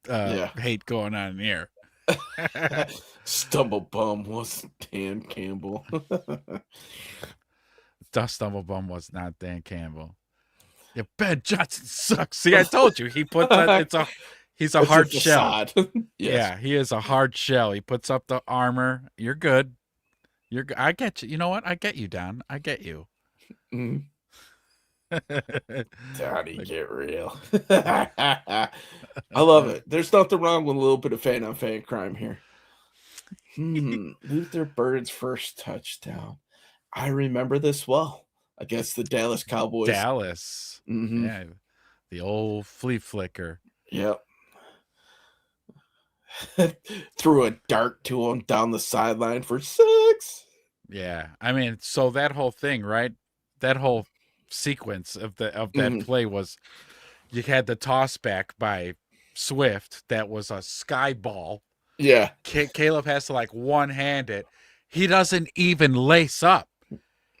Hate going on here. Stumblebum was Dan Campbell. Stumblebum was not Dan Campbell. Yeah, Ben Johnson sucks. See, I told you he puts that. He's a hard shell. Yes. Yeah, he is a hard shell. He puts up the armor. You're good. I get you. You know what? I get you, Don. I get you. Donnie, get real. I love it. There's nothing wrong with a little bit of fan on fan crime here. Luther Bird's first touchdown. I remember this well against the Dallas Cowboys. Dallas. Yeah. The old flea flicker. Yep. Threw a dart to him down the sideline for 6. Yeah. I mean, so that whole thing, right? That whole sequence of that play was, you had the toss back by Swift that was a sky ball. Yeah. Caleb has to like one-hand it. He doesn't even lace up.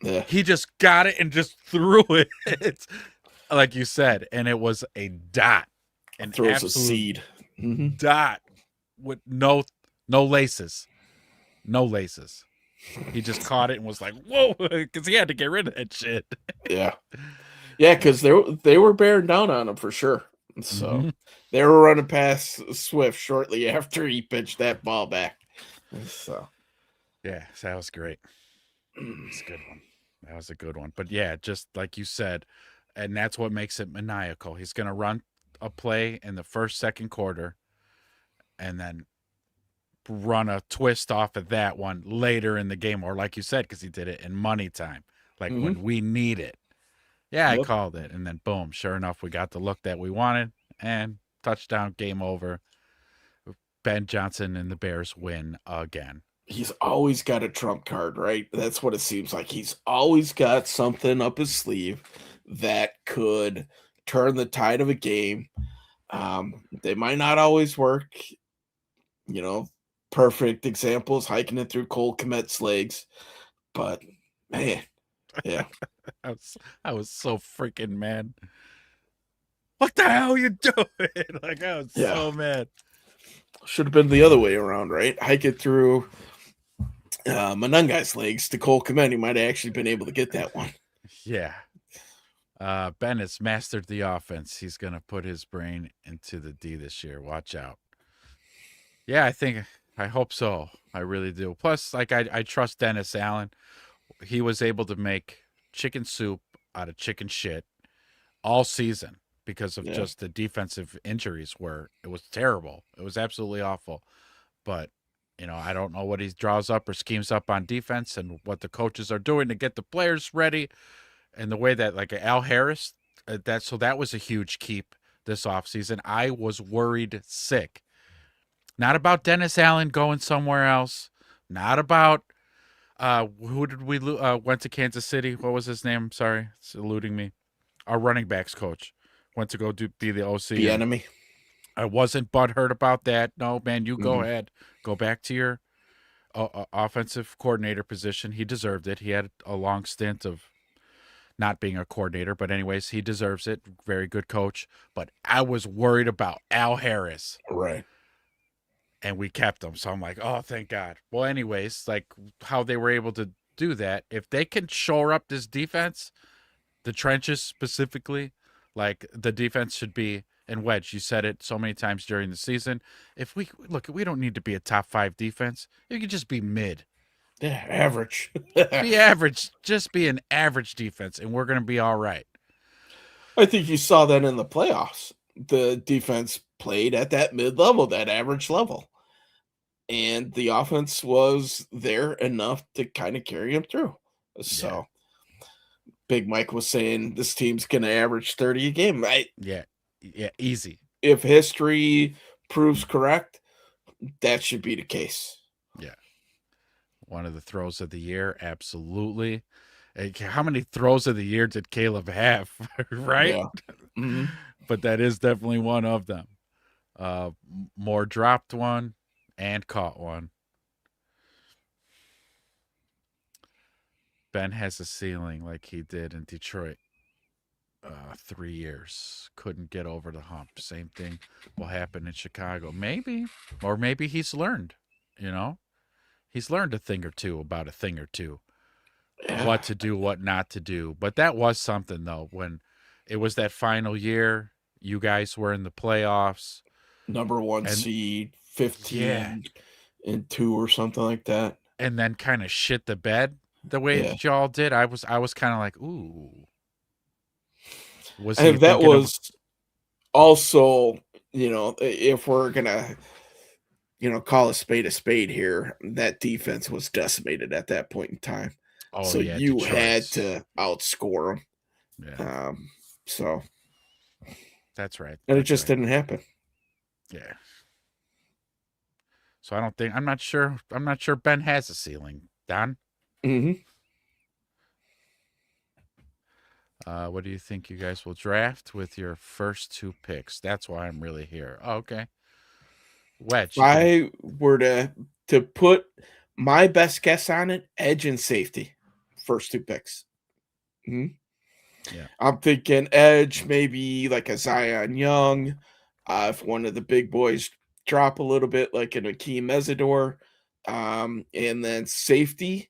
Yeah. He just got it and just threw it. It's like you said, and it was a dot. An throws a seed. Dot with no laces. no laces. He just caught it and was like, "Whoa!" Because he had to get rid of that shit. Yeah. Yeah, because they were bearing down on him for sure. So Mhm. they were running past Swift shortly after he pitched that ball back. So Yeah, so that was great. It's a good one. That was a good one. But yeah, just like you said, and that's what makes it maniacal. He's going to run a play in the first, second quarter, and then run a twist off of that one later in the game, or like you said, because he did it in money time, like when we need it. Yeah, I Yep. called it, and then boom, sure enough, we got the look that we wanted, and touchdown, game over. Ben Johnson and the Bears win again. He's always got a trump card, right? That's what it seems like. He's always got something up his sleeve that could turn the tide of a game. They might not always work, you know. Perfect examples hiking it through Cole Kmet's legs, but man, yeah, I was so freaking mad. What the hell are you doing? Like, I was yeah. so mad. Should have been the other way around, right? Hike it through Manungai's legs to Cole Kmet. He might have actually been able to get that one. Yeah. Ben has mastered the offense. He's going to put his brain into the D this year. Watch out. Yeah, I hope so. I really do. Plus, like, I trust Dennis Allen. He was able to make chicken soup out of chicken shit all season because of just the defensive injuries it was terrible. It was absolutely awful. But, I don't know what he draws up or schemes up on defense and what the coaches are doing to get the players ready. And the way that, like, Al Harris, that was a huge keep this offseason. I was worried sick. Not about Dennis Allen going somewhere else. Not about who did we went to Kansas City? What was his name? Sorry, it's eluding me. Our running backs coach went to go be the OC. The enemy. I wasn't butthurt about that. No, man, you go ahead. Go back to your offensive coordinator position. He deserved it. He had a long stint of not being a coordinator, but anyways, he deserves it. Very good coach. But I was worried about Al Harris. Right. And we kept him. So I'm like, oh, thank God. Well, anyways, like how they were able to do that, if they can shore up this defense, the trenches specifically, like the defense should be, and Wedge, you said it so many times during the season. If we don't need to be a top 5 defense. It could just be mid. Yeah, average. Be average. Just be an average defense, and we're going to be all right. I think you saw that in the playoffs. The defense played at that mid-level, that average level. And the offense was there enough to kind of carry him through. So Big Mike was saying this team's going to average 30 a game, right? Yeah, easy. If history proves correct, that should be the case. Yeah. One of the throws of the year, absolutely. How many throws of the year did Caleb have, right? Yeah. Mm-hmm. But that is definitely one of them. More dropped one and caught one. Ben has a ceiling like he did in Detroit. 3 years. Couldn't get over the hump. Same thing will happen in Chicago. Maybe. Or maybe he's learned, He's learned a thing or two about a thing or two. Yeah. What to do, what not to do. But that was something, though, when it was that final year. You guys were in the playoffs. Number 1 seed, 15 and 2 or something like that. And then kind of shit the bed the way that y'all did. I was kind of like, ooh. And that was also, if we're going to, call a spade here, that defense was decimated at that point in time. Oh, so yeah, you Detroit's. had to outscore them. Yeah. So that's right. And it just didn't happen. Yeah. So I'm not sure Ben has a ceiling, Don. Mm-hmm. What do you think you guys will draft with your first 2 picks? That's why I'm really here. Oh, okay. Wedge. If I were to put my best guess on it, edge and safety, first 2 picks. Mm-hmm. Yeah. I'm thinking edge, maybe like a Zion Young. If one of the big boys drop a little bit, like an Akeem Mesidor, And then safety,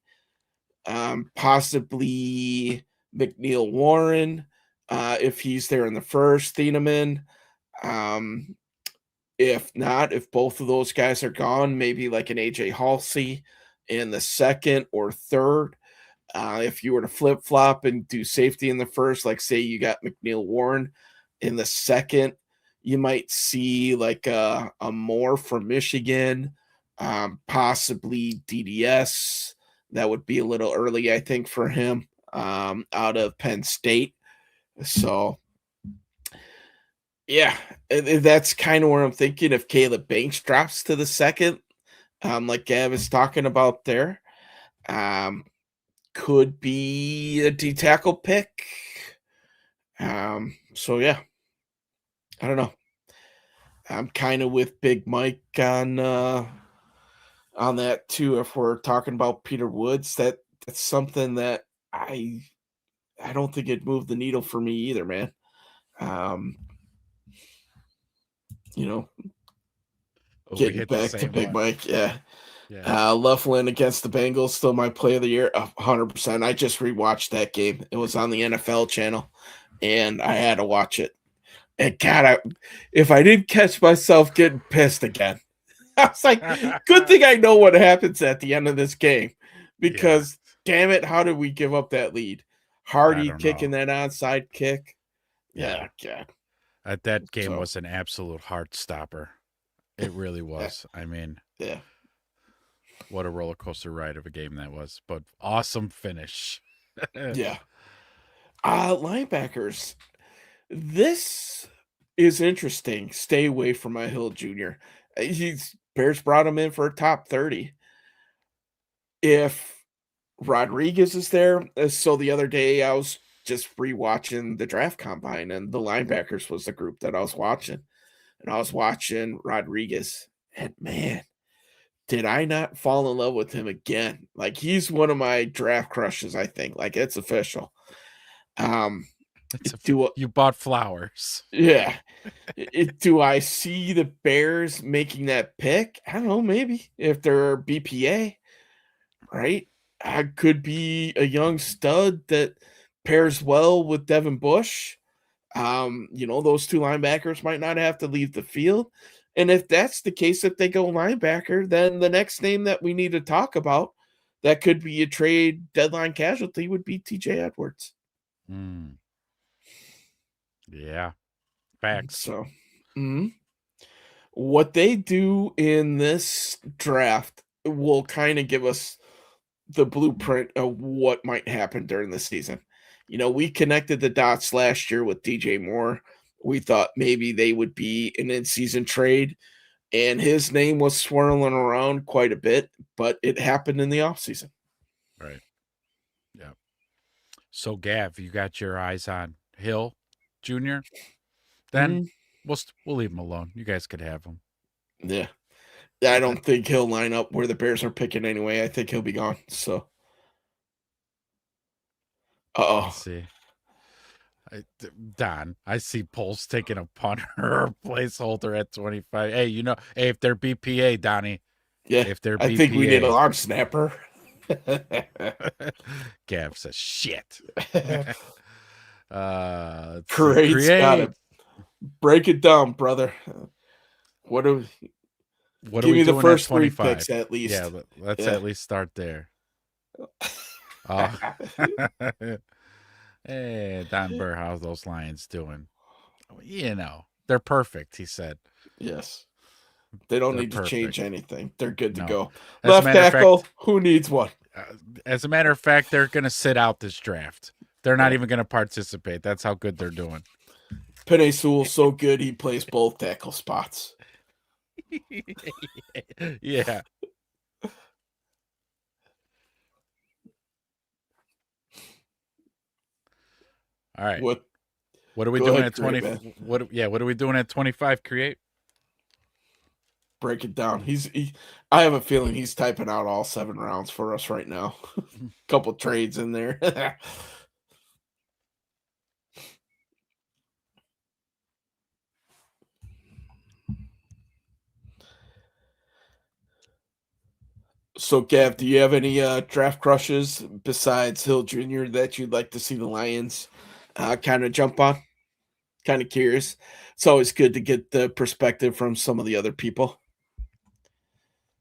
possibly McNeil Warren, if he's there in the first, Thieneman. Um, if not, if both of those guys are gone, maybe like an AJ Halsey in the second or third. If you were to flip flop and do safety in the first, like say you got McNeil Warren in the second, you might see like a Moore from Michigan, possibly DDS. That would be a little early, I think, for him out of Penn State. So, yeah, that's kind of where I'm thinking. If Caleb Banks drops to the second, like Gav is talking about there, um, could be a D tackle pick. So yeah, I don't know. I'm kind of with Big Mike on that too. If we're talking about Peter Woods, that's something that I don't think it'd move the needle for me either, man. Um, you know, Oh, we getting hit the back to same Big one. Mike, yeah. Yeah. Loughlin against the Bengals, still my play of the year, 100%. I just rewatched that game. It was on the NFL channel, and I had to watch it. And God, if I didn't catch myself getting pissed again, I was like, good thing I know what happens at the end of this game, Yeah. because damn it, how did we give up that lead? I Hardy don't know. kicking that onside kick. Yeah. Yeah, God. That game So was an absolute heart stopper. It really was. I mean, yeah. what a roller coaster ride of a game that was, but awesome finish. Yeah. Linebackers. This is interesting. Stay away from my Hill Jr. He's Bears brought him in for a top 30. If Rodriguez is there, so the other day I was just rewatching the draft combine, and the linebackers was the group that I was watching. And I was watching Rodriguez, and man, did I not fall in love with him again? Like he's one of my draft crushes, I think. Like it's official. Um, do You bought flowers. Yeah. Do I see the Bears making that pick? I don't know, maybe if they're BPA, right? I could be a young stud that pairs well with Devin Bush. Those two linebackers might not have to leave the field. And if that's the case, if they go linebacker, then the next name that we need to talk about that could be a trade deadline casualty would be TJ Edwards. Mm. Yeah. Facts. So, what they do in this draft will kind of give us the blueprint of what might happen during the season. We connected the dots last year with DJ Moore. We thought maybe they would be an in-season trade, and his name was swirling around quite a bit, but it happened in the offseason. Right. Yeah. So, Gav, you got your eyes on Hill Jr.? Then we'll leave him alone. You guys could have him. Yeah. I don't think he'll line up where the Bears are picking anyway. I think he'll be gone. So, Let's see. Don, I see Pulse taking a punter or placeholder at 25. Hey, if they're BPA, Donnie. Yeah, If they're I think we need a BPA. long snapper. Gav says shit. Parade's got it. Break it down, brother. What Give me the first 3 25? picks at least. Yeah, let's at least start there. Hey, Don Burr, how's those Lions doing? They're perfect, he said. Yes. They don't They're need to change anything. They're good to go. As a Left matter of tackle, fact, who needs one? As a matter of fact, they're going to sit out this draft. They're not even going to participate. That's how good they're doing. Penei Sewell's so good, he plays both tackle spots. Yeah. All right. What are we doing at 20? What are we doing at 25? Create. Break it down. I have a feeling he's typing out all 7 rounds for us right now. Couple trades in there. So, Gav, do you have any draft crushes besides Hill Jr. that you'd like to see the Lions kind of jump on? Kind of curious. It's always good to get the perspective from some of the other people.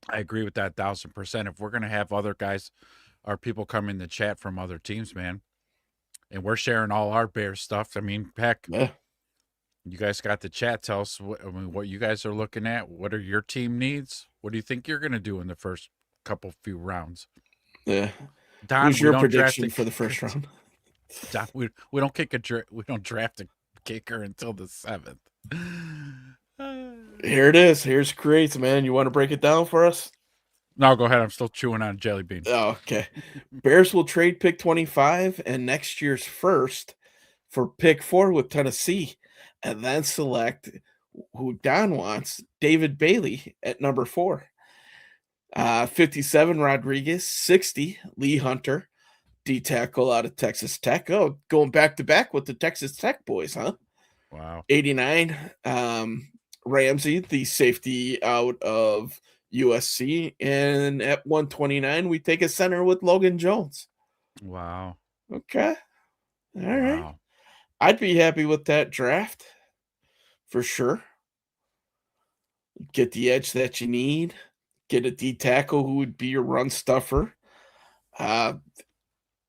I agree with that 1,000%. If we're gonna have other guys or people come in the chat from other teams, man, and we're sharing all our Bears stuff. I mean, heck, Yeah, you guys got the chat. Tell us what you guys are looking at. What are your team needs? What do you think you're gonna do in the first few rounds? yeah. Don, Who's we your don't draft prediction a for the first round? Don, we don't we don't draft a kicker until the 7th. Here it is. Here's Creates, man. You want to break it down for us? No, go ahead. I'm still chewing on a jelly bean. Oh, okay. Bears will trade pick 25 and next year's first for pick 4 with Tennessee, and then select who Don wants, David Bailey at number 4. 57 Rodriguez, 60 Lee Hunter, D tackle out of Texas Tech. Oh, going back to back with the Texas Tech boys, huh? Wow. 89 Ramsey, the safety out of USC, and at 129 we take a center with Logan Jones. Wow. Okay. All right. Wow. I'd be happy with that draft for sure. Get the edge that you need. Get a D tackle who would be your run stuffer. Like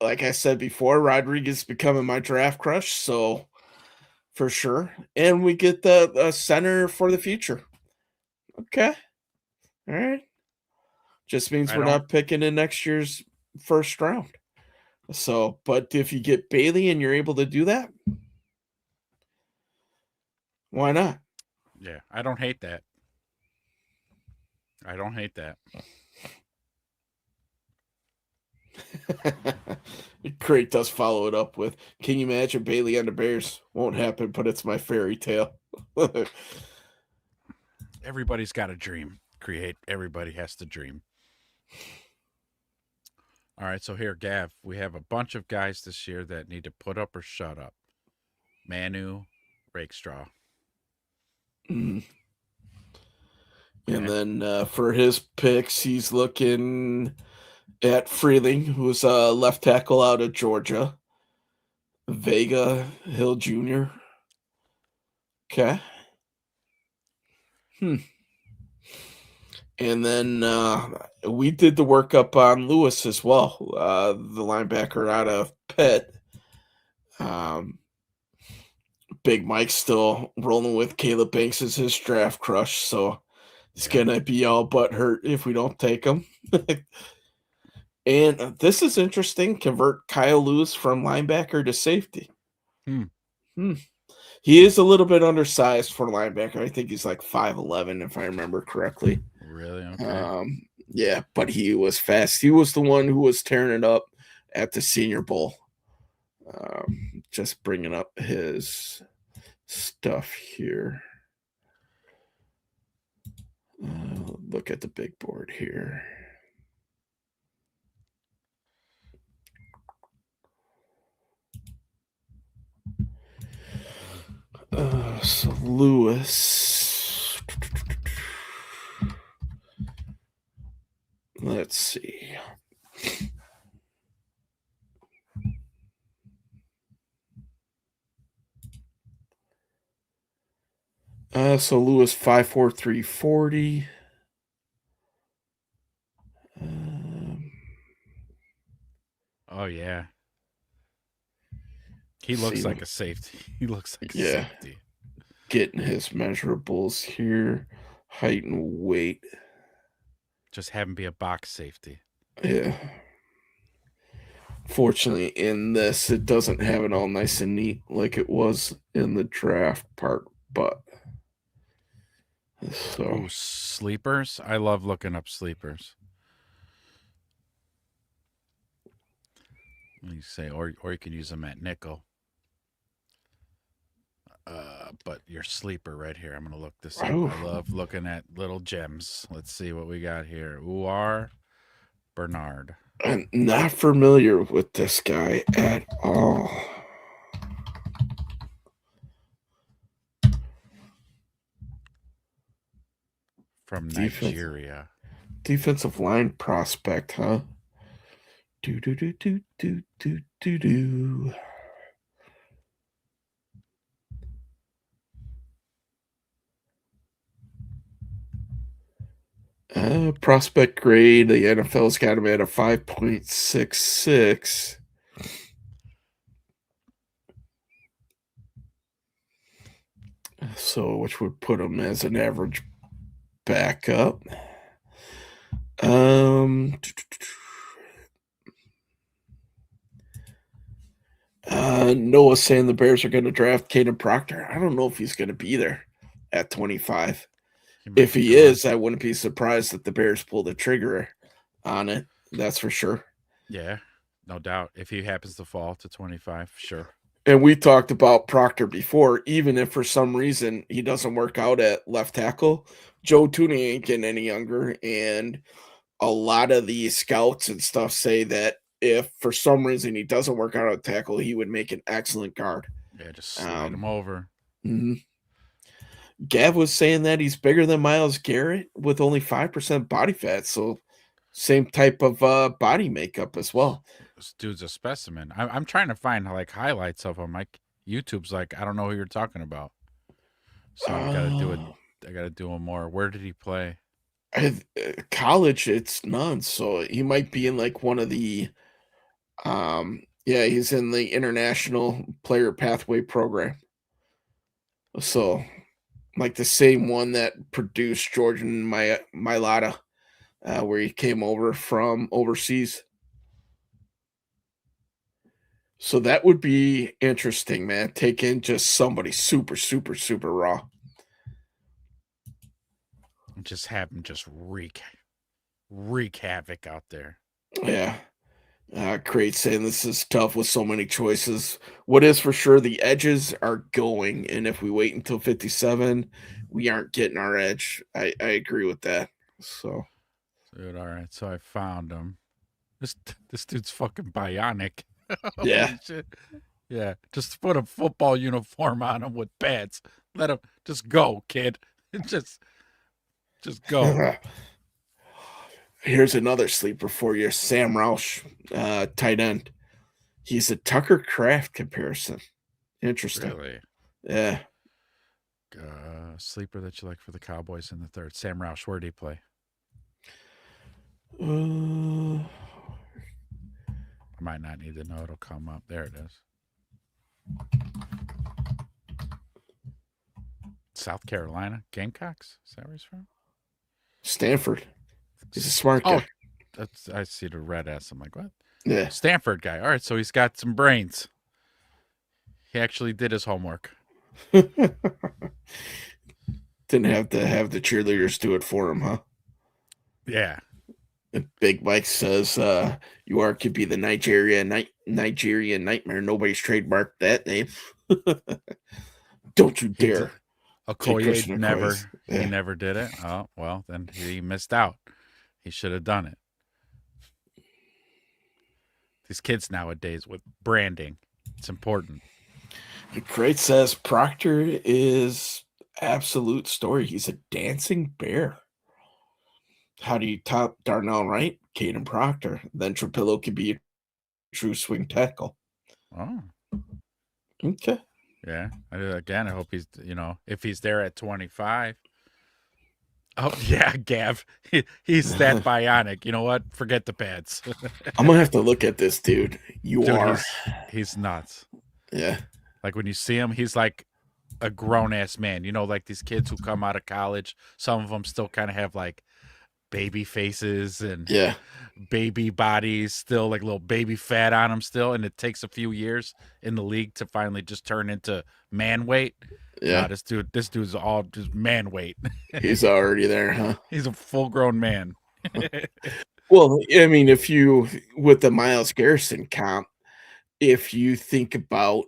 I said before, Rodriguez becoming my draft crush, so for sure. And we get the center for the future. Okay. All right. Just means we're not picking in next year's first round. So, but if you get Bailey and you're able to do that, why not? Yeah, I don't hate that. I don't hate that. Craig does follow it up with, can you imagine Bailey on the Bears? Won't happen, but it's my fairy tale. Everybody's got a dream. Everybody has to dream. All right, so here, Gav, we have a bunch of guys this year that need to put up or shut up. Manu, Rakestraw. Mm. And then for his picks, he's looking at Freeling, who's a left tackle out of Georgia. Vega Hill Jr. Okay. And then we did the workup on Lewis as well, the linebacker out of Pitt. Big Mike's still rolling with Caleb Banks as his draft crush, so he's gonna be all but hurt if we don't take him. And this is interesting. Convert Kyle Lewis from linebacker to safety. He is a little bit undersized for linebacker. I think he's like 5'11", if I remember correctly. Really? Okay. Yeah, but he was fast. He was the one who was tearing it up at the Senior Bowl. Just bringing up his stuff here. Look at the big board here. So Lewis. Let's see. So Lewis 5'4", 340. Oh yeah. He looks like a safety. He looks like a safety. Getting his measurables here. Height and weight. Just have him be a box safety. Yeah. Fortunately, in this, it doesn't have it all nice and neat like it was in the draft part, but so. Ooh, sleepers? I love looking up sleepers. You say, or you can use them at nickel. But your sleeper right here. I'm gonna look this up. I love looking at little gems. Let's see what we got here. Uar Bernard. I'm not familiar with this guy at all. From Nigeria. Defensive line prospect, huh? Do do do do do do do do. Prospect grade. The NFL's got him at a 5.66. So, which would put him as an average backup. Noah saying the Bears are going to draft Caden Proctor. I don't know if he's going to be there at 25. If he is, I wouldn't be surprised that the Bears pull the trigger on it. That's for sure. Yeah, no doubt. If he happens to fall to 25, sure. And we talked about Proctor before. Even if for some reason he doesn't work out at left tackle, Joe Tooney ain't getting any younger. And a lot of the scouts and stuff say that if for some reason he doesn't work out at tackle, he would make an excellent guard. Yeah, just slide him over. Mm-hmm. Gav was saying that he's bigger than Myles Garrett with only 5% body fat. So same type of body makeup as well. This dude's a specimen. I'm trying to find like highlights of him. Like YouTube's like, I don't know who you're talking about. So I gotta do him more. Where did he play? College, it's none. So he might be in like one of the he's in the International Player Pathway Program. So like the same one that produced Jordan Mailata, where he came over from overseas. So that would be interesting, man. Take in just somebody super, super, super raw. Just have him just wreak havoc out there. Yeah. Crate saying this is tough with so many choices. What is for sure, the edges are going, and if we wait until 57, we aren't getting our edge. I agree with that. So, dude, all right. So I found him. This dude's fucking bionic. Yeah. Shit. Yeah. Just put a football uniform on him with pads. Let him just go, kid. Just go. Here's another sleeper for you, Sam Roush, tight end. He's a Tucker Kraft comparison. Interesting. Really? Yeah. Sleeper that you like for the Cowboys in the third. Sam Roush, where did he play? I might not need to know. It'll come up. There it is. South Carolina Gamecocks. Is that where he's from? Stanford. He's a smart guy. I see the red S. I'm like, what? Yeah. Stanford guy. All right, so he's got some brains. He actually did his homework. Didn't have to have the cheerleaders do it for him, huh? Yeah. And Big Mike says, "You are could be the Nigerian nightmare. Nobody's trademarked that name. Don't you dare." Okoye never. He never did it. Oh well, then he missed out. He should have done it. These kids nowadays with branding, it's important. Crate says Proctor is absolute story. He's a dancing bear. How do you top Darnell Wright, Caden Proctor? Then Trapillo could be a true swing tackle. Oh, okay. Yeah. Again, I hope he's, if he's there at 25. Oh, yeah, Gav. He's that bionic. You know what? Forget the pads. I'm going to have to look at this dude. He's nuts. Yeah. Like when you see him, he's like a grown-ass man. Like these kids who come out of college. Some of them still kind of have like baby faces and baby bodies, still like little baby fat on them still. And it takes a few years in the league to finally just turn into man weight. Yeah. Nah, this dude's all just man weight. He's already there, huh? He's a full-grown man. Well, I mean, with the Myles Garrison comp, if you think about,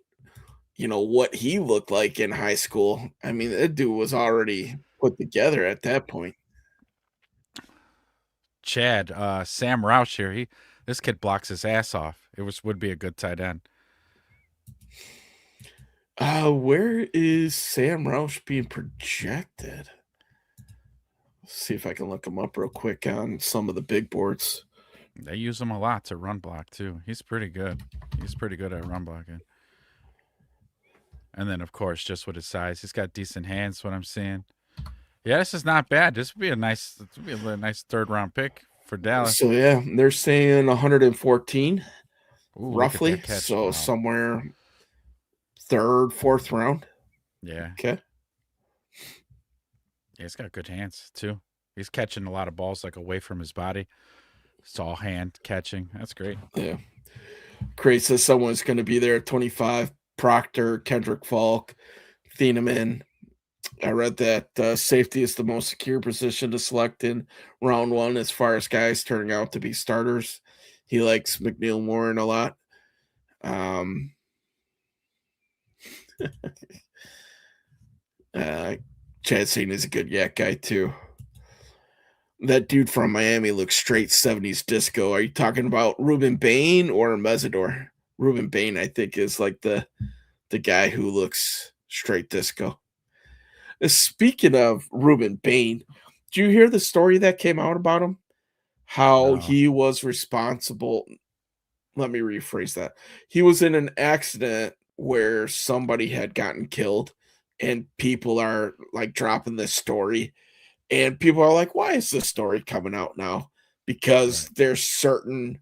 what he looked like in high school, I mean, that dude was already put together at that point. Chad, Sam Roush here. This kid blocks his ass off. Would be a good tight end. Where is Sam Roush being projected? See if I can look him up real quick on some of the big boards. They use him a lot to run block too. He's pretty good. He's pretty good at run blocking. And then of course, just with his size, he's got decent hands. What I'm seeing. Yeah, this is not bad. This would be a nice third round pick for Dallas. So yeah, they're saying 114 Ooh, look at roughly. that catch. So Wow. somewhere third, fourth round. Yeah. Okay. Yeah, he's got good hands too. He's catching a lot of balls like away from his body. It's all hand catching. That's great. Yeah. Crate says someone's going to be there at 25. Proctor, Kendrick Falk, Thieneman. I read that safety is the most secure position to select in round one as far as guys turning out to be starters. He likes McNeil Warren a lot. Chad Steen is a good yak guy too. That dude from Miami looks straight 70s disco. Are you talking about Ruben Bain or Mesidor? Ruben Bain, I think, is like the guy who looks straight disco. Speaking of Ruben Bain, do you hear the story that came out about him? How No. he was responsible. Let me rephrase that. He was in an accident where somebody had gotten killed, and people are like dropping this story. And people are like, why is this story coming out now? Because there's certain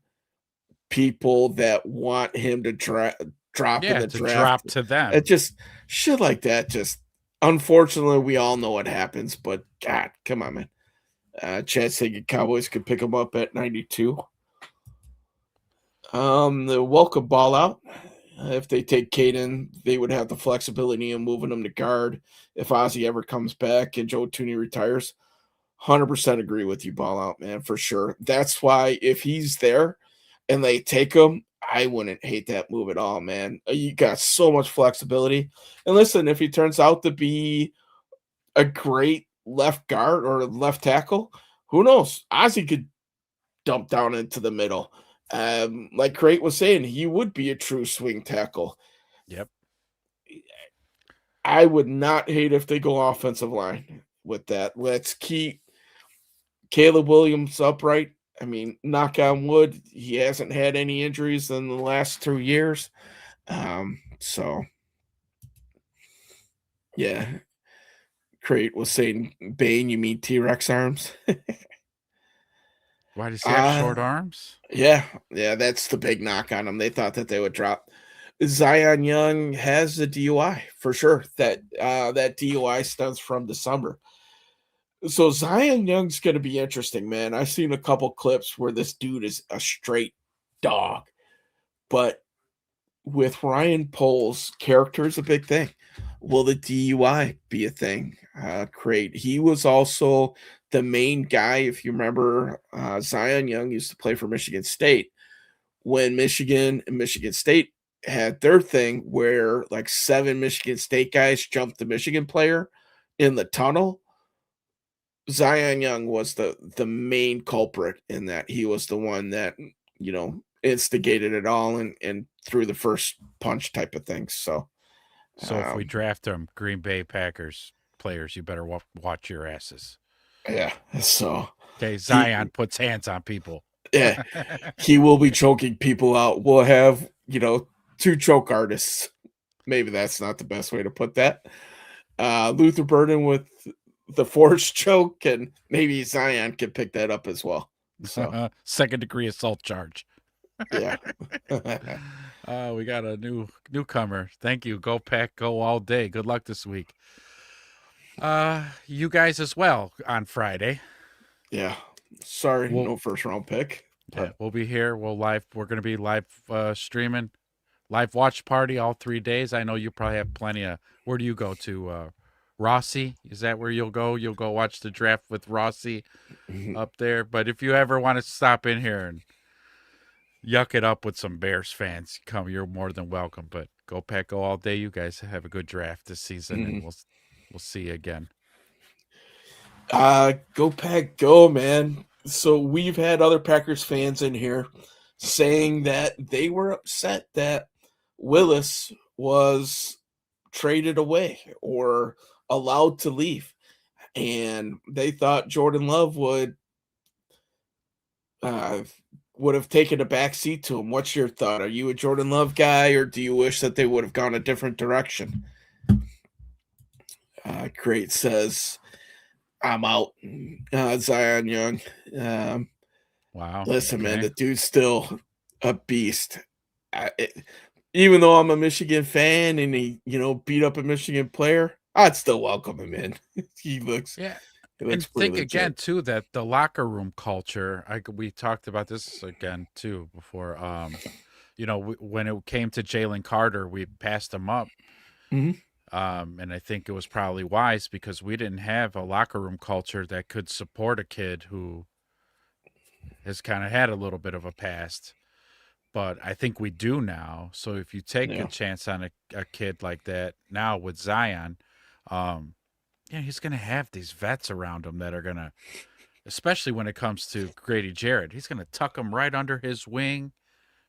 people that want him to drop in the to draft. drop to them. It just shit like that. Just unfortunately, we all know what happens. But God, come on, man. Chad said Cowboys could pick him up at 92. The welcome ball out. If they take Caden, they would have the flexibility of moving him to guard if Ozzie ever comes back and Joe Tooney retires. 100% agree with you, ball out, man, for sure. That's why if he's there and they take him, I wouldn't hate that move at all, man. You got so much flexibility. And listen, if he turns out to be a great left guard or left tackle, who knows? Ozzie could dump down into the middle. Like Crate was saying, he would be a true swing tackle. Yep. I would not hate if they go offensive line with that. Let's keep Caleb Williams upright. I mean, knock on wood, he hasn't had any injuries in the last 2 years. So, yeah. Crate was saying, Bane, you mean T-Rex arms? Why does he have short arms? Yeah, that's the big knock on him. They thought that they would drop. Zion Young has a DUI for sure. That DUI stems from December. So Zion Young's going to be interesting, man. I've seen a couple clips where this dude is a straight dog, but with Ryan Poles, character is a big thing. Will the DUI be a thing? Crate. He was also the main guy. If you remember, Zion Young used to play for Michigan State when Michigan and Michigan State had their thing where like 7 Michigan State guys jumped the Michigan player in the tunnel. Zion Young was the main culprit in that. He was the one that, instigated it all and threw the first punch type of thing. So if we draft them, Green Bay Packers players, you better watch your asses. Yeah. So okay, Zion puts hands on people. Yeah, he will be choking people out. We'll have 2 choke artists. Maybe that's not the best way to put that. Luther Burden with the force choke, and maybe Zion can pick that up as well. So second-degree assault charge. Yeah. We got a newcomer. Thank you. Go Pack, go all day. Good luck this week. You guys as well on Friday. Yeah. Sorry, no first round pick. Yeah, we'll be here. We're going to be live streaming, live watch party all 3 days. I know you probably have plenty of. Where do you go to? Rossi, is that where you'll go? You'll go watch the draft with Rossi up there. But if you ever want to stop in here and yuck it up with some Bears fans, you're more than welcome. But go Pack, go all day. You guys have a good draft this season, and we'll see you again. Go Pack, go, man. So we've had other Packers fans in here saying that they were upset that Willis was traded away or allowed to leave. and they thought Jordan Love would have taken a back seat to him. What's your thought? Are you a Jordan Love guy, or do you wish that they would have gone a different direction? Great says, I'm out. Zion Young. Wow. Listen, man, Okay. the dude's still a beast. Even though I'm a Michigan fan and he, beat up a Michigan player, I'd still welcome him in. he looks Yeah. he And looks pretty think again legit. too that the locker room culture. We talked about this again too before. When it came to Jalen Carter, we passed him up. Mhm. And I think it was probably wise because we didn't have a locker room culture that could support a kid who has kind of had a little bit of a past. But I think we do now. So if you take a Yeah. chance on a kid like that now with Zion, he's going to have these vets around him that are going to, especially when it comes to Grady Jarrett, he's going to tuck him right under his wing,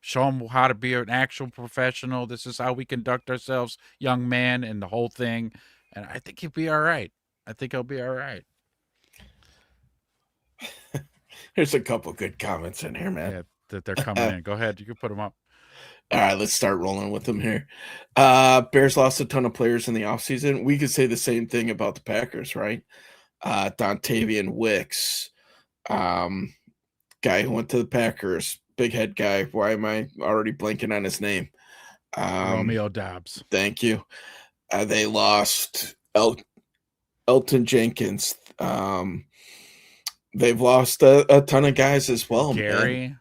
show him how to be an actual professional. This is how we conduct ourselves, young man, and the whole thing. And I think he'll be all right. I think he'll be all right. There's a couple good comments in here, man. Yeah, that they're coming in. Go ahead. You can put them up. All right, let's start rolling with them here. Bears lost a ton of players in the offseason. We could say the same thing about the Packers, right? Dontavian Wicks, guy who went to the Packers, big head guy. Why am I already blanking on his name? Romeo Dobbs. Thank you. They lost Elton Jenkins. They've lost a ton of guys as well, man. Gary.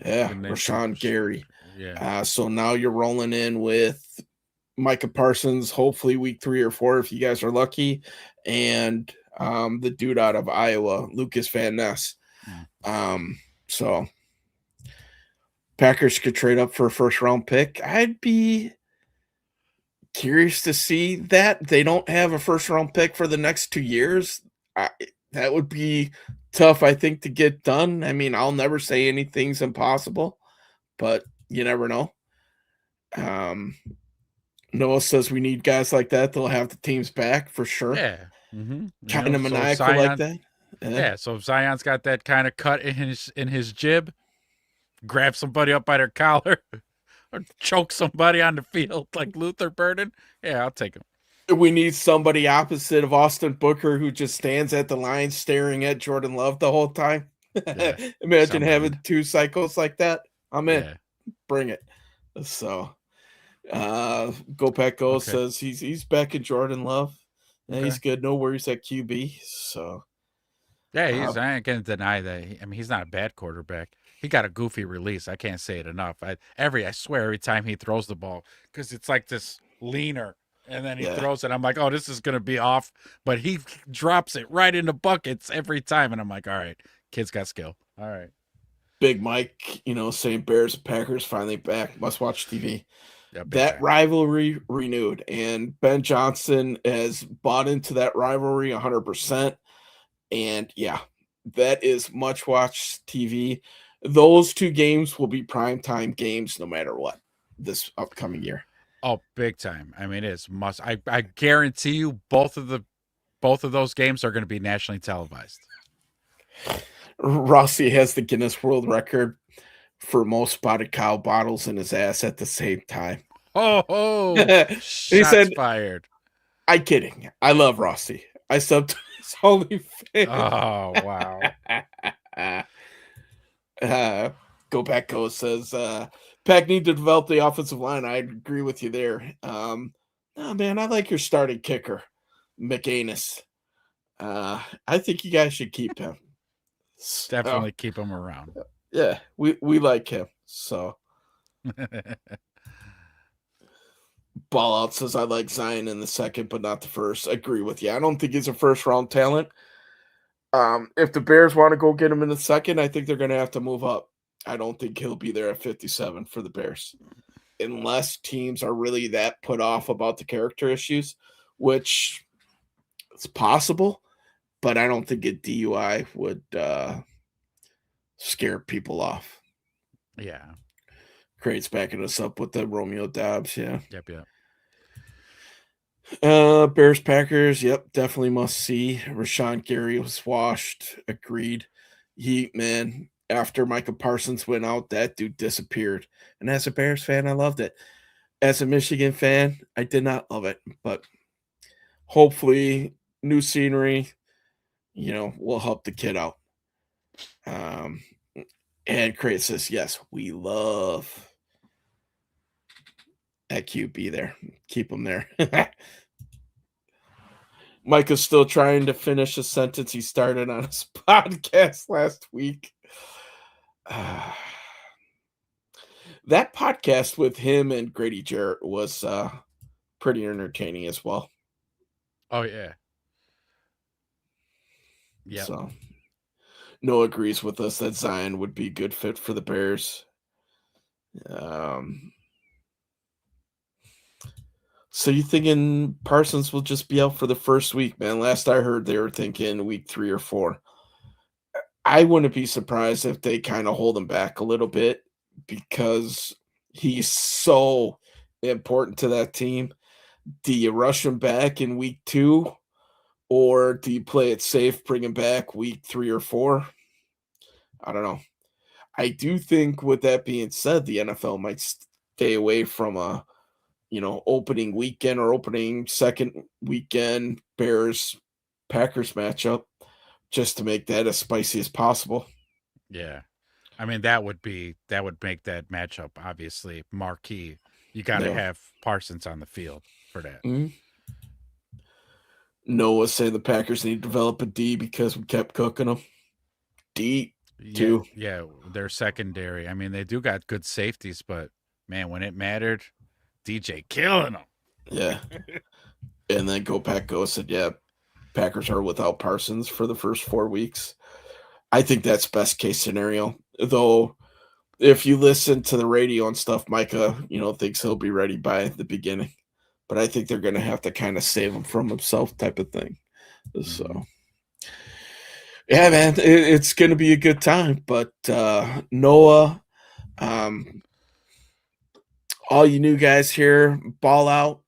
Yeah, Rashawn Gary. Yeah. So now you're rolling in with Micah Parsons, hopefully week 3 or 4 if you guys are lucky, and the dude out of Iowa, Lucas Van Ness. So Packers could trade up for a first-round pick. I'd be curious to see that. They don't have a first-round pick for the next 2 years. That would be tough, I think, to get done. I mean, I'll never say anything's impossible, but you never know. Noah says we need guys like that. They'll have the team's back for sure. Yeah. Mm-hmm. Kind of maniacal like that. Yeah. So if Zion's got that kind of cut in his jib, grab somebody up by their collar, or choke somebody on the field like Luther Burden, yeah, I'll take him. We need somebody opposite of Austin Booker who just stands at the line staring at Jordan Love the whole time. Yeah, imagine having 2 cycles like that. I'm in. Yeah. Bring it. So Go Pack Go says he's back in Jordan Love. Yeah, he's good. No worries at QB. So yeah, I ain't gonna deny that. He's not a bad quarterback. He got a goofy release. I can't say it enough. I swear every time he throws the ball, because it's like this leaner, and then he throws it. I'm like, oh, this is gonna be off, but he drops it right in the buckets every time, and I'm like, all right, kid's got skill. All right. Big Mike, saying Bears and Packers finally back. Must watch TV. That rivalry renewed, and Ben Johnson has bought into that rivalry 100%. And yeah, that is much watched TV. Those 2 games will be primetime games no matter what this upcoming year. Oh, big time. It's must. I guarantee you both of those games are going to be nationally televised. Rossi has the Guinness World Record for most spotted cow bottles in his ass at the same time. Oh, he said, fired. I'm kidding. I love Rossi. I subbed to his OnlyFans. Oh, wow. Go Back Go says, Pack need to develop the offensive line. I agree with you there. No, man, I like your starting kicker, McAnus. I think you guys should keep him. Definitely keep him around. Yeah, we like him. So Ball Out says I like Zion in the second, but not the first. I agree with you. I don't think he's a first round talent. If the Bears want to go get him in the second, I think they're going to have to move up. I don't think he'll be there at 57 for the Bears, unless teams are really that put off about the character issues, which it's possible. But I don't think a DUI would scare people off. Yeah. Craig's backing us up with the Romeo Dobbs, yeah. Yep. Bears Packers, yep, definitely must see. Rashawn Gary was washed. Agreed. Man, after Michael Parsons went out, that dude disappeared. And as a Bears fan, I loved it. As a Michigan fan, I did not love it, but hopefully new scenery, will help the kid out. Um and Craig says, yes, we love that QB there. Keep him there. Mike is still trying to finish a sentence he started on his podcast last week. That podcast with him and Grady Jarrett was pretty entertaining as well. Oh yeah. Yeah. So Noah agrees with us that Zion would be a good fit for the Bears. So you thinking Parsons will just be out for the first week, man? Last I heard, they were thinking week 3 or 4. I wouldn't be surprised if they kind of hold him back a little bit because he's so important to that team. Do you rush him back in week 2, or do you play it safe, bring him back week 3 or 4? I don't know. I do think, with that being said, the NFL might stay away from a opening weekend or opening second weekend Bears Packers matchup just to make that as spicy as possible. Yeah. I mean, that would make that matchup obviously marquee. You got to have Parsons on the field for that. Mm-hmm. Noah saying the Packers need to develop a D because we kept cooking them. D, too. Yeah, their secondary. I mean, they do got good safeties, but man, when it mattered, DJ killing them. Yeah. And then Go said, yeah, Packers are without Parsons for the first 4 weeks. I think that's best case scenario. Though, if you listen to the radio and stuff, Micah, thinks he'll be ready by the beginning. But I think they're going to have to kind of save him from himself type of thing. So, yeah, man, it's going to be a good time. But Noah, all you new guys here, ball out.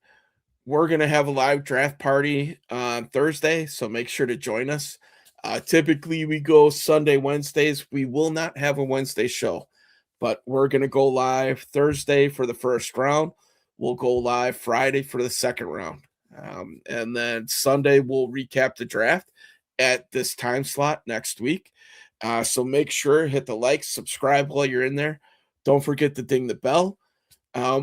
We're going to have a live draft party on Thursday, so make sure to join us. Typically, we go Sunday, Wednesdays. We will not have a Wednesday show, but we're going to go live Thursday for the first round. We'll go live Friday for the second round. And then Sunday, we'll recap the draft at this time slot next week. So make sure, hit the like, subscribe while you're in there. Don't forget to ding the bell.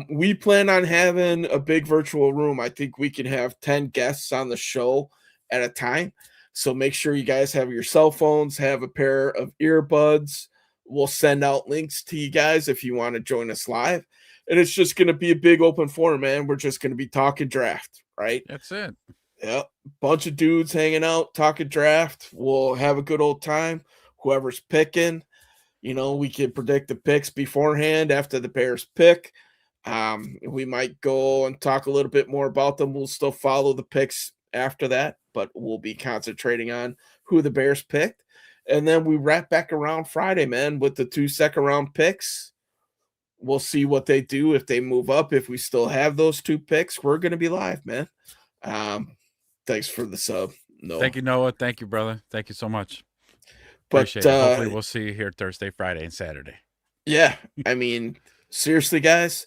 We plan on having a big virtual room. I think we can have 10 guests on the show at a time. So make sure you guys have your cell phones, have a pair of earbuds. We'll send out links to you guys if you want to join us live. And it's just going to be a big open forum, man. We're just going to be talking draft, right? That's it. Yeah. Bunch of dudes hanging out, talking draft. We'll have a good old time. Whoever's picking, we can predict the picks beforehand after the Bears pick. We might go and talk a little bit more about them. We'll still follow the picks after that, but we'll be concentrating on who the Bears picked. And then we wrap back around Friday, man, with the 2 second round picks. We'll see what they do if they move up. If we still have those 2 picks, we're going to be live, man. Thanks for the sub. Noah. Thank you, Noah. Thank you, brother. Thank you so much. Appreciate it. Hopefully we'll see you here Thursday, Friday, and Saturday. Yeah. I mean, seriously, guys,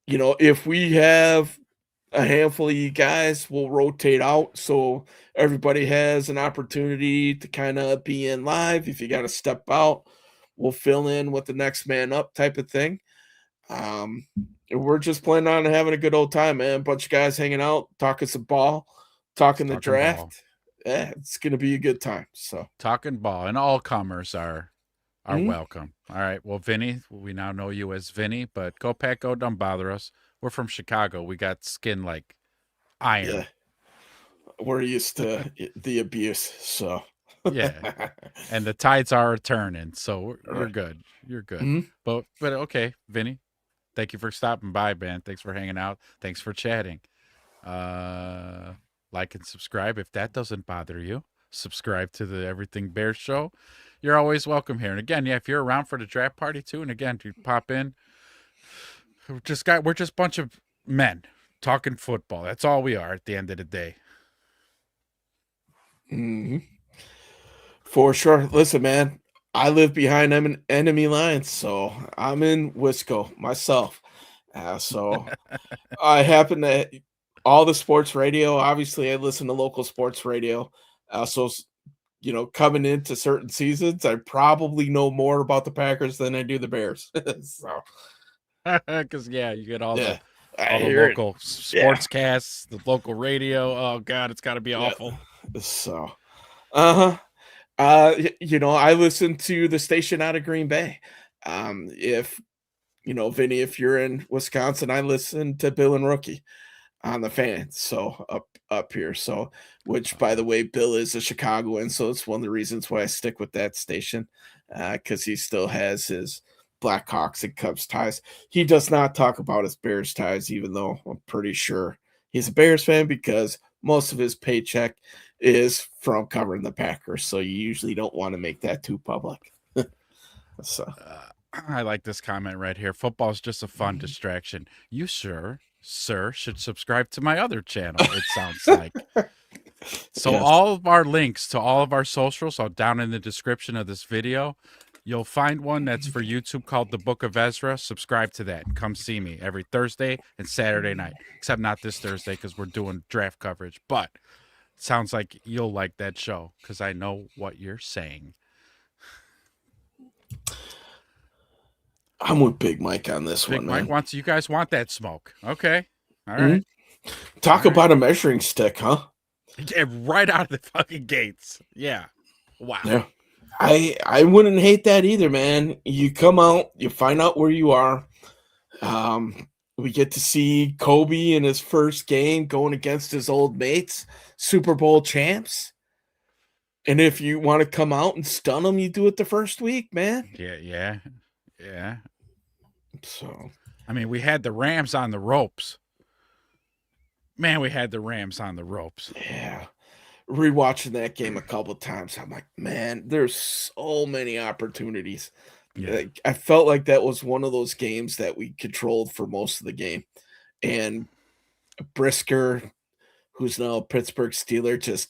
if we have a handful of you guys, we'll rotate out so everybody has an opportunity to kind of be in live. If you got to step out, we'll fill in with the next man up type of thing. We're just planning on having a good old time, man. A bunch of guys hanging out, talking some ball, talking the draft. Ball. Yeah, it's going to be a good time. So talking ball, and all comers are welcome. All right. Well, Vinny, we now know you as Vinny, but go Pack Go, don't bother us. We're from Chicago. We got skin like iron. Yeah. We're used to the abuse, so. Yeah. And the tides are turning, so you're good. You're good. Mm-hmm. But okay, Vinny, thank you for stopping by, man. Thanks for hanging out. Thanks for chatting. Like and subscribe if that doesn't bother you. Subscribe to the Everything Bears show. You're always welcome here. And again, yeah, if you're around for the draft party too, and again, you pop in. We're just a bunch of men talking football. That's all we are at the end of the day. Mhm. For sure. Listen, man, I live behind enemy lines, so I'm in Wisco myself. So I happen to all the sports radio. Obviously, I listen to local sports radio. So coming into certain seasons, I probably know more about the Packers than I do the Bears. So Because you get all yeah, the I hear it. local Yeah, sportscasts, the local radio. Oh God, it's got to be yeah. awful. So, uh-huh. I listen to the station out of Green Bay. If Vinny, if you're in Wisconsin, I listen to Bill and Rookie on the fan. So up here. So which by the way, Bill is a Chicagoan, so it's one of the reasons why I stick with that station. Because he still has his Blackhawks and Cubs ties. He does not talk about his Bears ties, even though I'm pretty sure he's a Bears fan because most of his paycheck is from covering the Packers. So you usually don't want to make that too public. So I like this comment right here. Football is just a fun distraction. You sir, should subscribe to my other channel. It sounds like. So yes. all of our links to all of our socials are down in the description of this video. You'll find one that's for YouTube called The Book of Ezra. Subscribe to that. Come see me every Thursday and Saturday night. Except not this Thursday because we're doing draft coverage. But it sounds like you'll like that show because I know what you're saying. I'm with Big Mike on this Big one, Mike man. wants you guys want that smoke. Okay. All right. Talk All about a measuring stick, huh? Yeah, right out of the fucking gates. Yeah. Wow. Yeah. I wouldn't hate that either, man. You come out, you find out where you are. We get to see Kobe in his first game going against his old mates, Super Bowl champs. And if you want to come out and stun them, you do it the first week, man. Yeah. So, I mean, we had the Rams on the ropes. Man, we had the Rams on the ropes. yeah. Rewatching that game a couple times, I'm like, man, there's so many opportunities. Yeah. Like, I felt like that was one of those games that we controlled for most of the game. And Brisker, who's now a Pittsburgh Steeler, just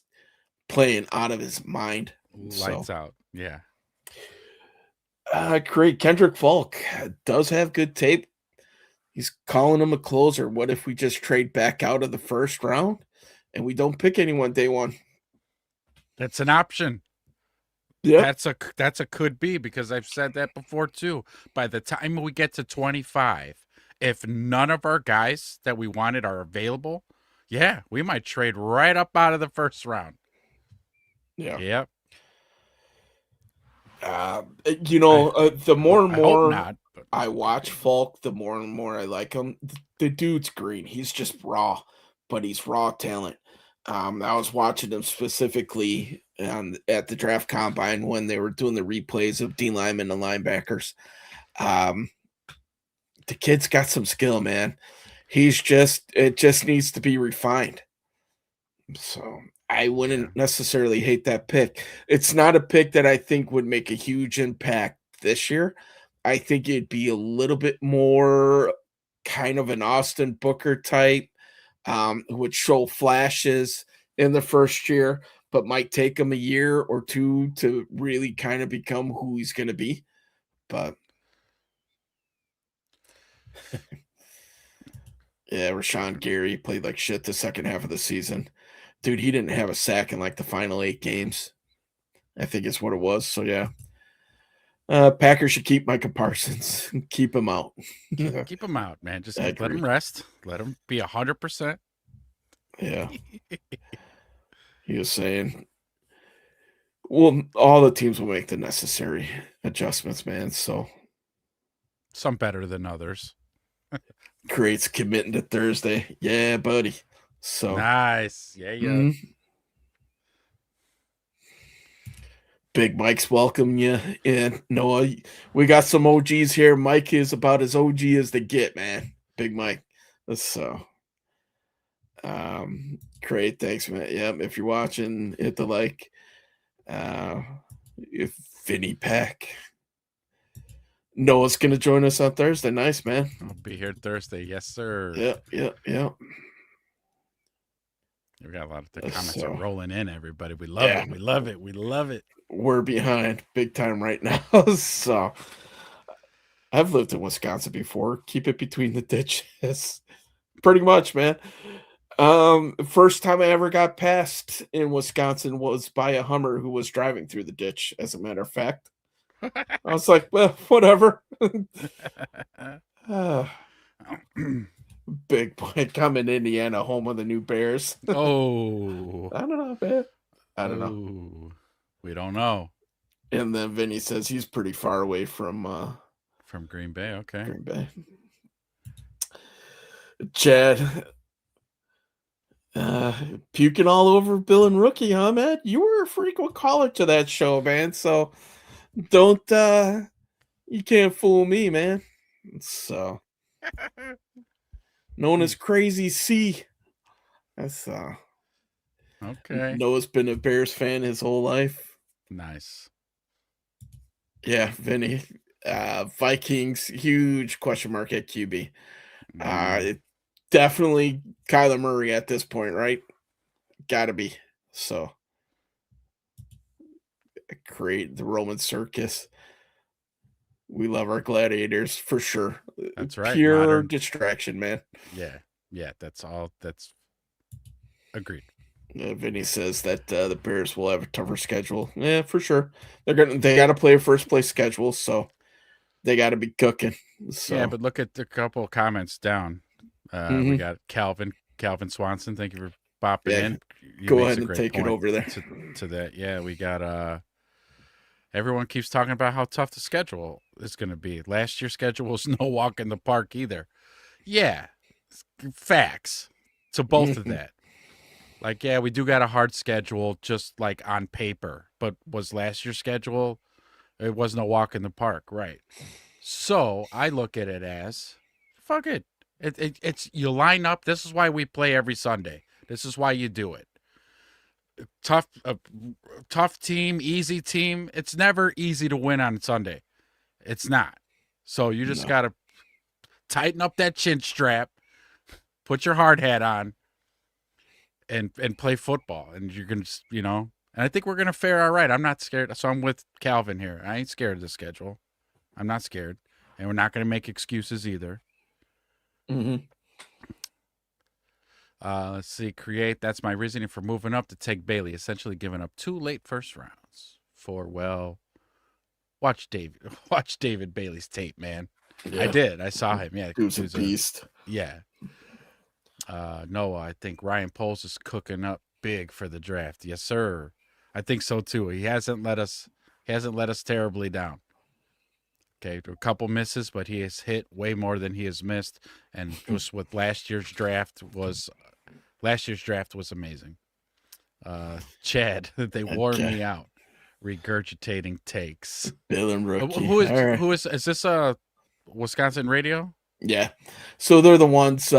playing out of his mind. Lights out. Yeah. Great. Kendrick Falk does have good tape. He's calling him a closer. What if we just trade back out of the first round and we don't pick anyone day one? That's an option. Yeah. That's a could be because I've said that before too. By the time we get to 25, if none of our guys that we wanted are available, yeah, we might trade right up out of the first round. Yeah. Yep. The more and more not, but I watch Falk, the more and more I like him. The dude's green. He's just raw, but he's raw talent. I was watching him specifically at the draft combine when they were doing the replays of D linemen and linebackers. The kid's got some skill, man. It just needs to be refined. So I wouldn't necessarily hate that pick. It's not a pick that I think would make a huge impact this year. I think it'd be a little bit more kind of an Austin Booker type, who would show flashes in the first year, but might take him a year or two to really kind of become who he's going to be. But yeah, Rashawn Gary played like shit the second half of the season. Dude, he didn't have a sack in like the final 8 games, I think is what it was. So yeah. Packers should keep Micah Parsons. Keep him out. keep him out, man. Just let him rest. Let him be 100%. Yeah. He was saying, well, all the teams will make the necessary adjustments, man. So some better than others. Creates committing to Thursday. Yeah, buddy. So nice. Yeah. Big Mike's welcome you. And Noah, we got some OGs here. Mike is about as OG as they get, man. Big Mike. So great. Thanks, man. Yep. If you're watching, hit the like. If Vinny Pack. Noah's gonna join us on Thursday. Nice, man. I'll be here Thursday. Yes, sir. Yep. We got a lot of the comments are So, rolling in, everybody. We love yeah. it. We love it. We love it. We're behind big time right now. So I've lived in Wisconsin before. Keep it between the ditches. Pretty much, man. First time I ever got passed in Wisconsin was by a Hummer who was driving through the ditch, as a matter of fact. I was like, well, whatever. Ah, big boy coming Indiana, home of the new Bears. Oh. I don't know, man. I don't know. Oh. We don't know. And then Vinny says he's pretty far away from Green Bay. Okay. Green Bay. Chad, puking all over Bill and Rookie, huh, man? You were a frequent caller to that show, man. So don't you can't fool me, man. So known as Crazy C. That's Okay. Noah's been a Bears fan his whole life. Nice. Yeah, Vinny. Vikings, huge question mark at QB. Definitely Kyler Murray at this point, right? Gotta be. So create the Roman circus. We love our gladiators for sure. That's right. Pure Modern. distraction, man. Yeah. Yeah. That's all. That's agreed. Vinny says that the Bears will have a tougher schedule. Yeah, for sure. They got to play a first place schedule, so they got to be cooking. So. Yeah, but look at the couple of comments down. We got Calvin Swanson. Thank you for bopping in. Go ahead and take it over there. To that. Yeah, we got everyone keeps talking about how tough the schedule is going to be. Last year's schedule was no walk in the park either. Yeah, facts to both of that. Like, yeah, we do got a hard schedule just like on paper, but was last year's schedule, it was no walk in the park, right? So I look at it as, fuck it. It's you line up. This is why we play every Sunday. This is why you do it. Tough team, easy team. It's never easy to win on Sunday. It's not. So you just got to tighten up that chin strap, put your hard hat on, and play football. And you're going to, and I think we're going to fare all right. I'm not scared. So I'm with Calvin here. I ain't scared of the schedule. I'm not scared. And we're not going to make excuses either. Let's see. Create. That's my reasoning for moving up to take Bailey. Essentially giving up 2 late first rounds for, watch David Bailey's tape, man. Yeah. I did. I saw him. Yeah. He was a beast. Yeah. Noah, I think Ryan Poles is cooking up big for the draft. Yes, sir. I think so too. He hasn't let us terribly down. Okay, a couple misses, but he has hit way more than he has missed. And just with last year's draft was amazing. Chad, they wore me out, regurgitating takes. Bill and Rookie. Who is this? Wisconsin radio? Yeah, so they're the ones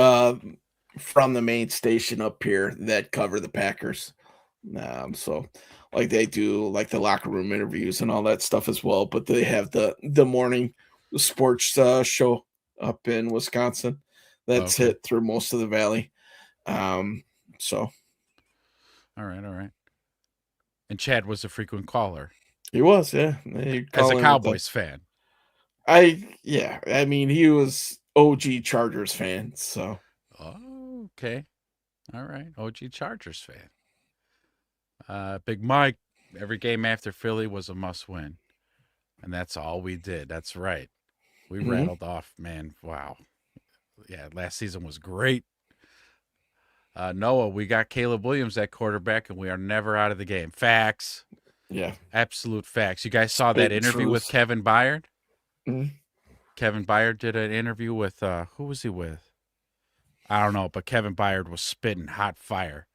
from the main station up here that cover the Packers. So like they do like the locker room interviews and all that stuff as well, but they have the morning sports show up in Wisconsin that's hit through most of the valley. So all right. And Chad was a frequent caller. He was, yeah. As a Cowboys fan. I mean, he was OG Chargers fan, so. Oh, okay. All right. OG Chargers fan. Big Mike, every game after Philly was a must win. And that's all we did. That's right. We rattled off, man. Wow. Yeah, last season was great. Noah, we got Caleb Williams at quarterback, and we are never out of the game. Facts. Yeah. Absolute facts. You guys saw that interview with Kevin Byard? Mm-hmm. Kevin Byard did an interview with, who was he with? I don't know, but Kevin Byard was spitting hot fire.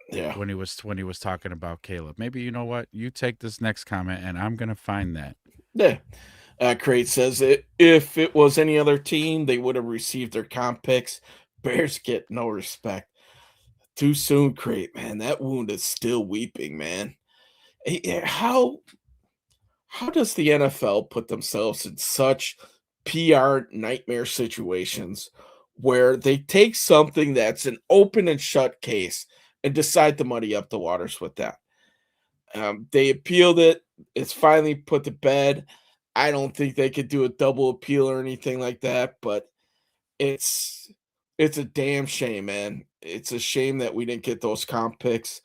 Yeah. When he was talking about Caleb. Maybe you know what? You take this next comment and I'm gonna find that. Yeah. Crate says if it was any other team, they would have received their comp picks. Bears get no respect. Too soon, Crate, man. That wound is still weeping, man. How does the NFL put themselves in such PR nightmare situations where they take something that's an open and shut case, and decide to muddy up the waters with that. They appealed it. It's finally put to bed. I don't think they could do a double appeal or anything like that, but it's it's a damn shame, man. It's a shame that we didn't get those comp picks.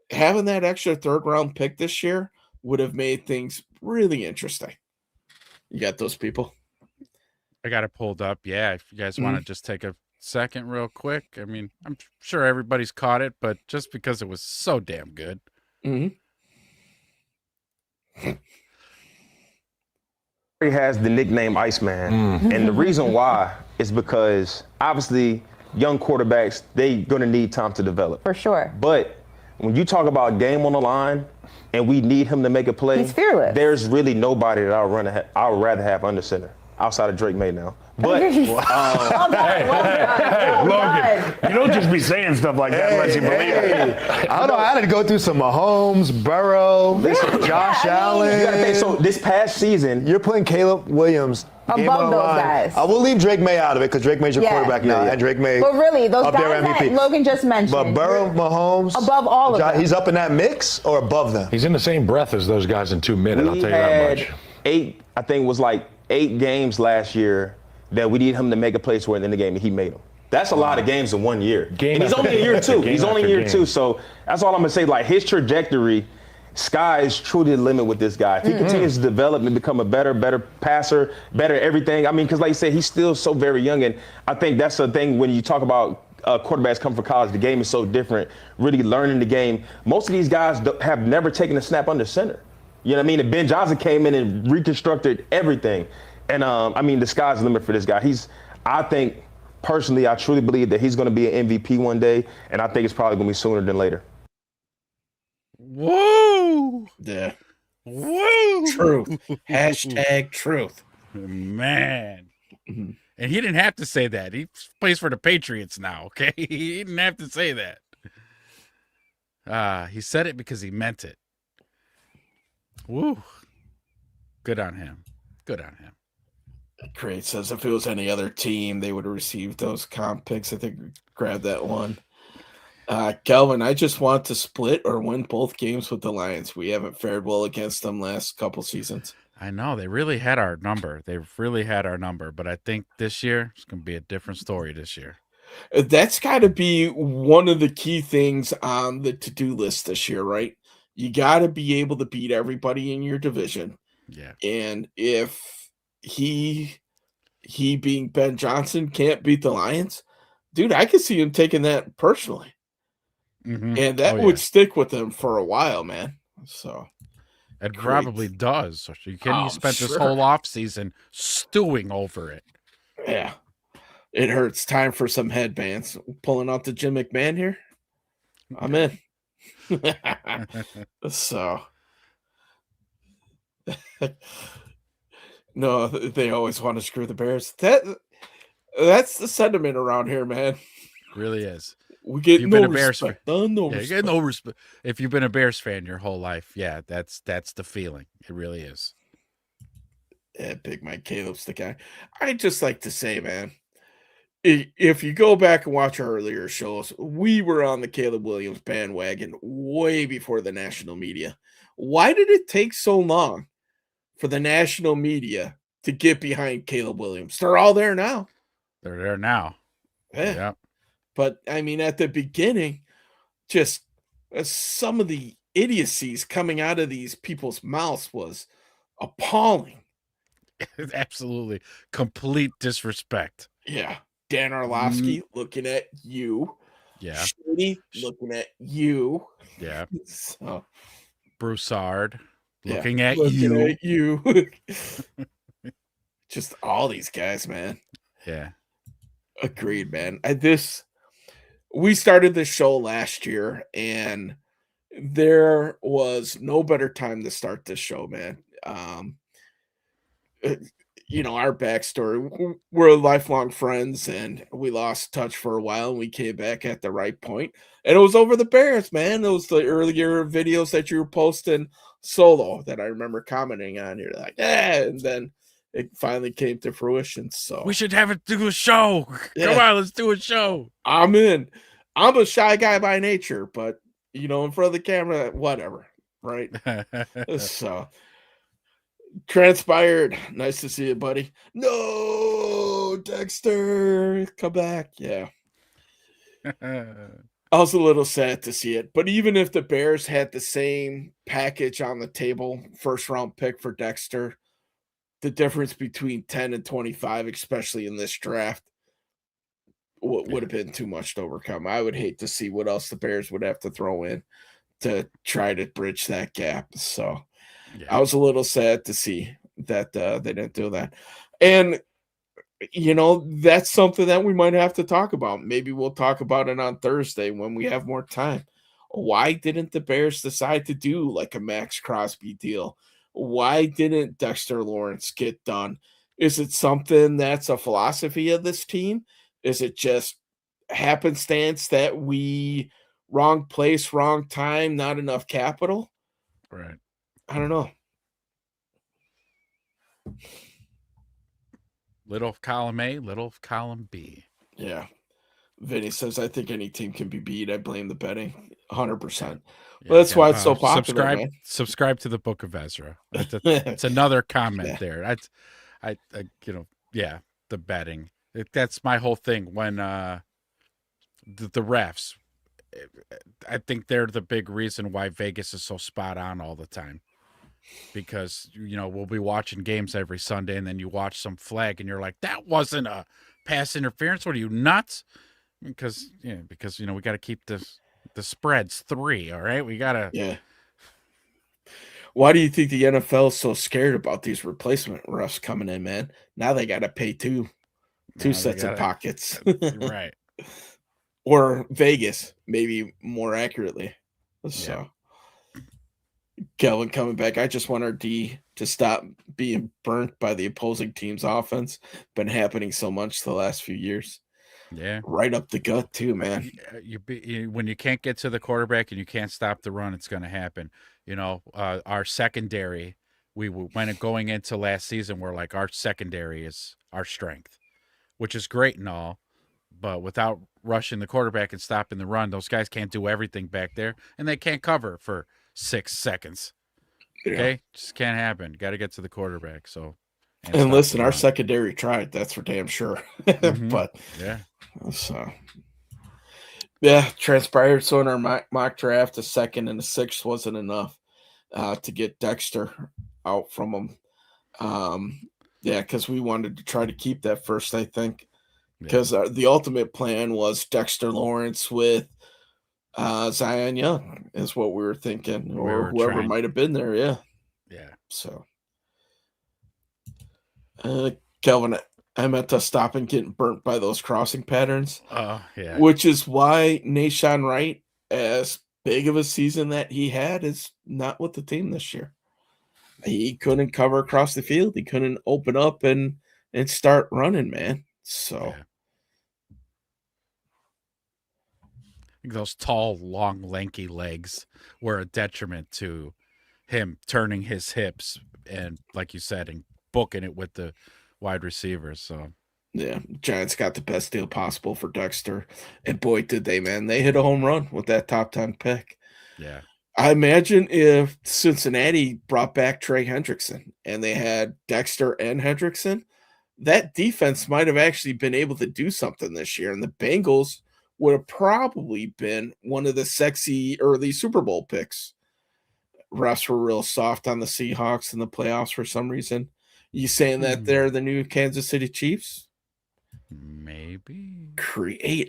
Having that extra third round pick this year would have made things really interesting. You got those people? I got it pulled up. Yeah, if you guys want to just take a second real quick. I mean, I'm sure everybody's caught it, but just because it was so damn good. Mm-hmm. He has the nickname Iceman. And the reason why is because obviously young quarterbacks, they gonna need time to develop. For sure. But when you talk about game on the line and we need him to make a play, He's fearless. there's really nobody that I would rather have under center outside of Drake May now. But Logan, You don't just be saying stuff like that unless you believe it. I don't know. I had to go through some Mahomes, Burrow, Josh Allen. you gotta think, so this past season, You're putting Caleb Williams game Above on the those line. guys. I will leave Drake May out of it because Drake May's your quarterback now, Yeah. and Drake May. But really, those up there guys that MVP. Logan just mentioned. But Burrow, Mahomes, Above all of them. He's up in that mix or above them. He's in the same breath as those guys in 2 minutes, I'll we tell you that had much. 8, I think it was like 8 games last year that we need him to make a play where in the game, and he made them. That's a lot of games in 1 year. Game and he's after only in year 2. game He's only in after year game. 2. So that's all I'm gonna say. Like his trajectory, sky is truly the limit with this guy. If he continues to develop and become a better passer, better everything. I mean, because like you said, he's still so very young, and I think that's the thing when you talk about quarterbacks come from college. The game is so different. Really learning the game. Most of these guys have never taken a snap under center. You know what I mean? And Ben Johnson came in and reconstructed everything. And I mean, the sky's the limit for this guy. I think, personally, I truly believe that he's going to be an MVP one day, and I think it's probably going to be sooner than later. Whoa! Yeah. Whoa! Truth. Hashtag truth. Man. Mhm. And he didn't have to say that. He plays for the Patriots now, okay? He didn't have to say that. He said it because he meant it. Woo. Good on him. Good on him. Great says if it was any other team, they would have received those comp picks. I think we grabbed that one. Kelvin, I just want to split or win both games with the Lions. We haven't fared well against them last couple seasons. I know they really had our number. They've really had our number, but I think this year it's going to be a different story this year. That's got to be one of the key things on the to-do list this year, right? You got to be able to beat everybody in your division. Yeah. And if he being Ben Johnson can't beat the Lions, dude, I could see him taking that personally. Mm-hmm. And that would stick with him for a while, man. So it great. probably does. So you kidding? Oh, You spent this sure. whole offseason stewing over it. yeah, it hurts. Time for some headbands. Pulling out the Jim McMahon here. I'm in. So no, they always want to screw the Bears. That's the sentiment around here, man. Really is. We get You've no been a Bears respect. No Yeah, you respect. get no respect. If you've been a Bears fan your whole life, yeah, that's the feeling. It really is. Yeah, Big Mike Caleb's the guy. I just like to say, man, if you go back and watch our earlier shows, we were on the Caleb Williams bandwagon way before the national media. Why did it take so long for the national media to get behind Caleb Williams? They're all there now. They're there now. Yeah. Yeah. But I mean, at the beginning, just some of the idiocies coming out of these people's mouths was appalling. Absolutely. Complete disrespect. Yeah. Dan Orlovsky looking at you. Yeah. Shady looking at you. Yeah. So, Broussard yeah, looking at looking you. at you. Just all these guys, man. Yeah. Agreed, man. We started this show last year, and there was no better time to start this show, man. Our backstory, we're lifelong friends, and we lost touch for a while, and we came back at the right point. And it was over the Bears, man. It was the earlier videos that you were posting solo that I remember commenting on. You're like, and then it finally came to fruition. So We should have it do a show. Yeah. Come on, let's do a show. I'm in. I'm a shy guy by nature, but in front of the camera, whatever, right? So transpired. Nice to see you, buddy. No, Dexter, come back. Yeah. I was a little sad to see it, but even if the Bears had the same package on the table, first round pick for Dexter, the difference between 10 and 25, especially in this draft, would have been too much to overcome. I would hate to see what else the Bears would have to throw in to try to bridge that gap. So I was a little sad to see that they didn't do that. And that's something that we might have to talk about. Maybe we'll talk about it on Thursday when we have more time. Why didn't the Bears decide to do like a Max Crosby deal? Why didn't Dexter Lawrence get done? Is it something that's a philosophy of this team? Is it just happenstance that we wrong place, wrong time, not enough capital? Right. I don't know. Little column A, little column B. Yeah. Vinny says, I think any team can be beat. I blame the betting 100%. Yeah, Well, that's why it's so popular. Subscribe to the Book of Ezra. It's another comment there. The betting. That's my whole thing. When the refs, I think they're the big reason why Vegas is so spot on all the time. Because we'll be watching games every Sunday, and then you watch some flag, and you're like, "That wasn't a pass interference. What are you, nuts?" Because we got to keep the spreads 3. All right, we gotta. Yeah. Why do you think the NFL is so scared about these replacement refs coming in, man? Now they got to pay two sets of pockets, right? Or Vegas, maybe more accurately. So. Yeah. Kelvin coming back. I just want our D to stop being burnt by the opposing team's offense. Been happening so much the last few years. Yeah. Right up the gut, too, man. When you can't get to the quarterback and you can't stop the run, it's going to happen. Our secondary, going into last season, we're like, our secondary is our strength, which is great and all. But without rushing the quarterback and stopping the run, those guys can't do everything back there, and they can't cover for 6 seconds. Okay, just can't happen. Got to get to the quarterback. So, and listen, our secondary tried. That's for damn sure. Mm-hmm. But yeah, so transpired. So in our mock draft, a 2nd and a 6th wasn't enough to get Dexter out from them. Because we wanted to try to keep that first, I think, because the ultimate plan was Dexter Lawrence with Zion Young is what we were thinking, or whoever might have been there. Yeah. So, Kelvin, I meant to stop and getting burnt by those crossing patterns. Which is why Nahshon Wright, as big of a season that he had, is not with the team this year. He couldn't cover across the field. He couldn't open up and start running, man. So. Yeah. Those tall, long, lanky legs were a detriment to him turning his hips and, like you said, and booking it with the wide receivers. So, yeah, Giants got the best deal possible for Dexter. And boy, did they, man. They hit a home run with that top 10 pick. Yeah. I imagine if Cincinnati brought back Trey Hendrickson and they had Dexter and Hendrickson, that defense might have actually been able to do something this year. And the Bengals would have probably been one of the sexy early Super Bowl picks. Refs were real soft on the Seahawks in the playoffs for some reason. You saying that they're the new Kansas City Chiefs? Maybe.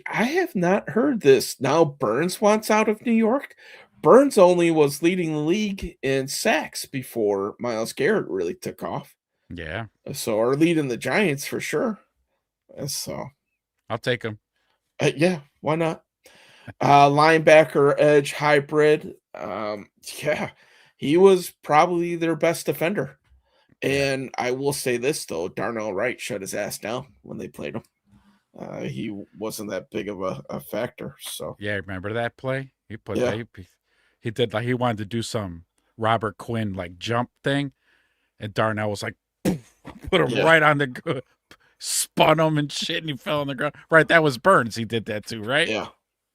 I have not heard this. Now Burns wants out of New York. Burns only was leading the league in sacks before Myles Garrett really took off. Yeah. So, or leading the Giants for sure. So, I'll take him. Yeah, why not? Linebacker, edge, hybrid. He was probably their best defender. And I will say this, though. Darnell Wright shut his ass down when they played him. He wasn't that big of a factor. So yeah, remember that play? He did like he wanted to do some Robert Quinn like jump thing, and Darnell was like, put him right on spun him and shit, and he fell on the ground. Right, that was Burns. He did that too, right? Yeah,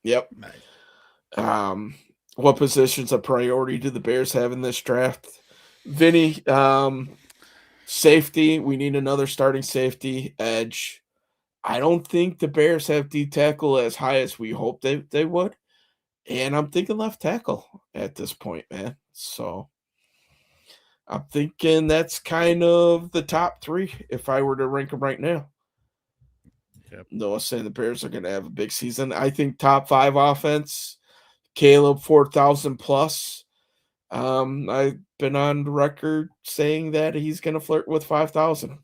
Yep. Nice. What positions of priority do the Bears have in this draft? Vinny, safety. We need another starting safety. Edge. I don't think the Bears have D tackle as high as we hoped they would. And I'm thinking left tackle at this point, man. So I'm thinking that's kind of the top three if I were to rank them right now. Yep. Noah saying the Bears are going to have a big season. I think top 5 offense, Caleb 4,000 plus. I've been on record saying that he's going to flirt with 5,000.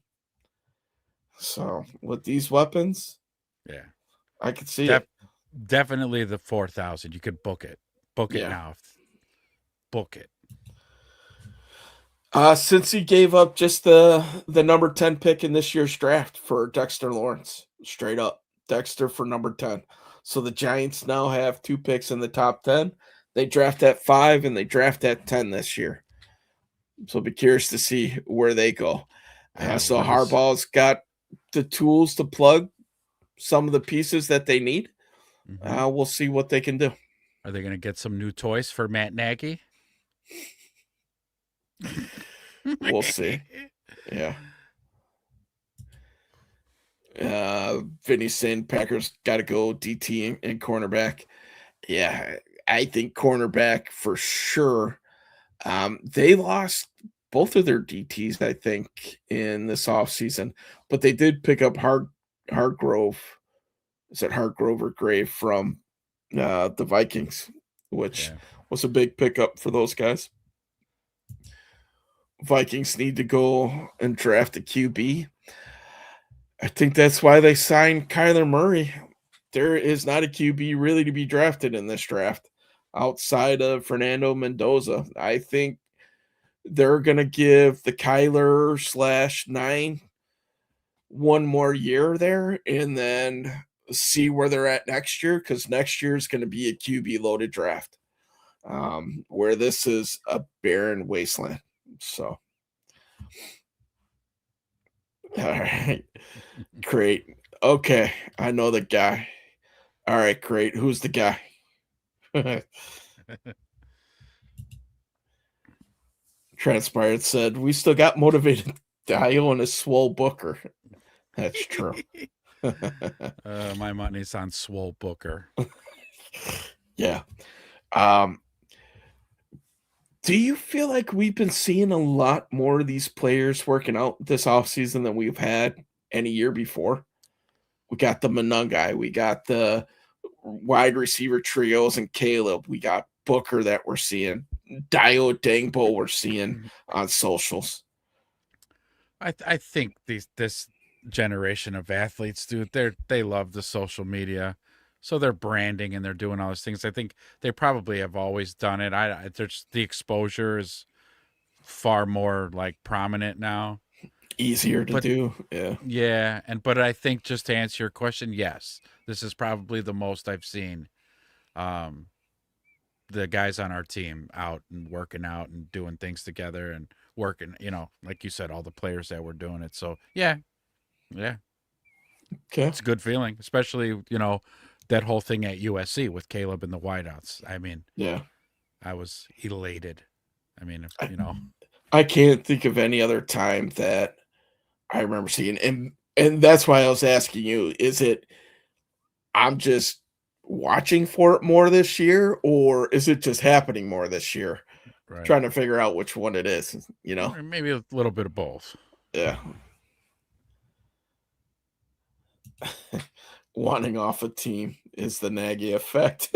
So with these weapons, Yeah. I could see it. Definitely the 4,000. You could book it. Book it Yeah. now. Book it. Since he gave up just the number 10 pick in this year's draft for Dexter Lawrence, straight up Dexter for number 10. So the Giants now have 2 picks in the top 10. They draft at 5 and they draft at 10 this year. So I'll be curious to see where they go. So Harbaugh's got the tools to plug some of the pieces that they need. We'll see what they can do. Are they going to get some new toys for Matt Nagy? We'll see. Yeah. Vinny saying Packers got to go DT and cornerback. Yeah, I think cornerback for sure. They lost both of their DTs, I think, in this offseason, but they did pick up Hargrove. Is it Hargrove or Grave from the Vikings, which was a big pickup for those guys. Vikings need to go and draft a QB. I think that's why they signed Kyler Murray. There is not a QB really to be drafted in this draft outside of Fernando Mendoza. I think they're going to give the Kyler /9 one more year there and then see where they're at next year, because next year is going to be a QB loaded draft where this is a barren wasteland. So, all right, great. Okay, I know the guy. All right, great. Who's the guy? Transpired said, we still got motivated Dio and a swole Booker. That's true. My money's on Swole Booker. Yeah. Do you feel like we've been seeing a lot more of these players working out this offseason than we've had any year before? We got the Monungai. We got the wide receiver trios and Caleb. We got Booker that we're seeing. Dio Dangbo we're seeing on socials. I think this generation of athletes, dude, they love the social media. So they're branding and they're doing all those things. I think they probably have always done it. There's the exposure is far more like prominent now. Easier to do. Yeah. Yeah. But I think, just to answer your question, yes, this is probably the most I've seen the guys on our team out and working out and doing things together and working, like you said, all the players that were doing it. So yeah. Okay. It's a good feeling, especially, that whole thing at USC with Caleb and the wideouts. I mean, yeah, I was elated. I mean, I can't think of any other time that I remember seeing, and that's why I was asking you, is it I'm just watching for it more this year, or is it just happening more this year? Right. Trying to figure out which one it is, Maybe a little bit of both. Yeah. Wanting off a team is the Nagy effect.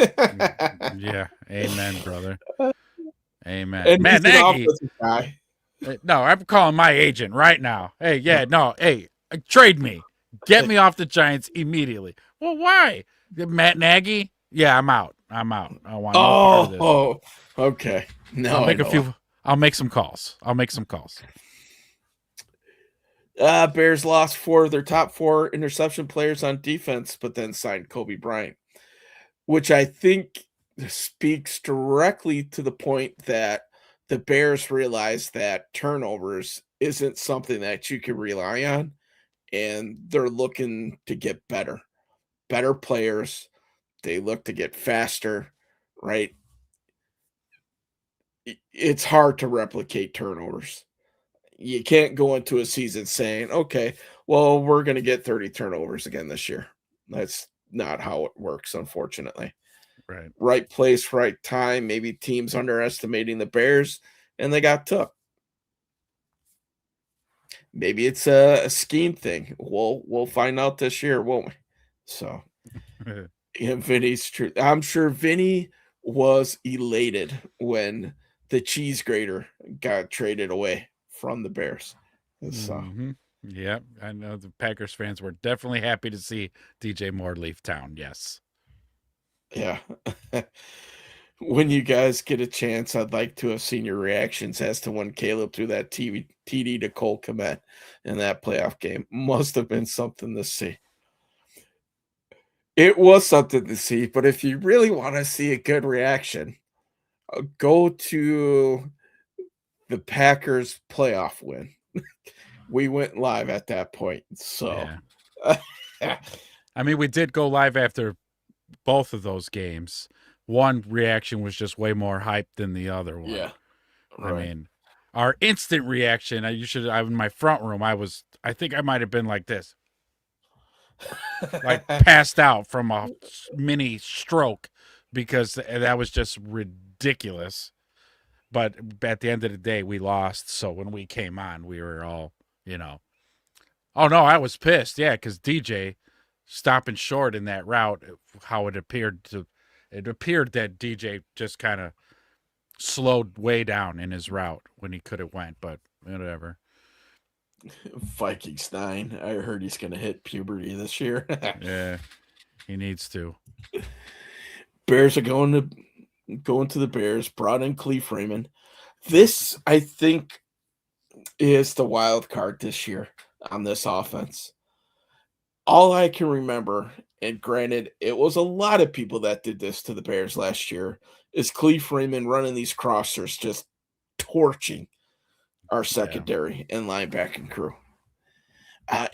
Yeah. Amen, brother. Amen. And Matt Nagy. Guy. No, I'm calling my agent right now. Hey, hey, trade me. Get me off the Giants immediately. Well, why? Matt Nagy? Yeah, I'm out. I want no part of this. Oh, okay. No, I'll make some calls. Bears lost 4 of their top 4 interception players on defense, but then signed Kobe Bryant, which I think speaks directly to the point that the Bears realize that turnovers isn't something that you can rely on, and they're looking to get better players They look to get faster, right? It's hard to replicate turnovers. You can't go into a season saying, okay, well, we're going to get 30 turnovers again this year. That's not how it works, unfortunately. Right. Right place, right time. Maybe teams underestimating the Bears and they got took. Maybe it's a scheme thing. We'll find out this year, won't we? So, yeah, Vinny's true. I'm sure Vinny was elated when the cheese grater got traded away from the Bears. So, Yep, I know the Packers fans were definitely happy to see DJ Moore leave town. Yes. yeah. When you guys get a chance, I'd like to have seen your reactions as to when Caleb threw that TD to Cole Kmet in that playoff game. Must have been something to see. It was something to see, but if you really want to see a good reaction, go to the Packers playoff win. We went live at that point. So, yeah. I mean, we did go live after both of those games. One reaction was just way more hype than the other one. Yeah. Right. I mean, our instant reaction, I in my front room, I think I might have been like this. Like passed out from a mini stroke because that was just ridiculous. But at the end of the day, we lost. So when we came on, we were all, oh no, I was pissed. Yeah, because DJ stopping short in that route, how it appeared that DJ just kind of slowed way down in his route when he could have went, but whatever. Vikings 9. I heard he's going to hit puberty this year. Yeah, he needs to. Bears are going to the Bears. Brought in Cleve Raymond. This, I think, is the wild card this year on this offense. All I can remember, and granted, it was a lot of people that did this to the Bears last year, is Cleve Raymond running these crossers, just torching our secondary and linebacking crew.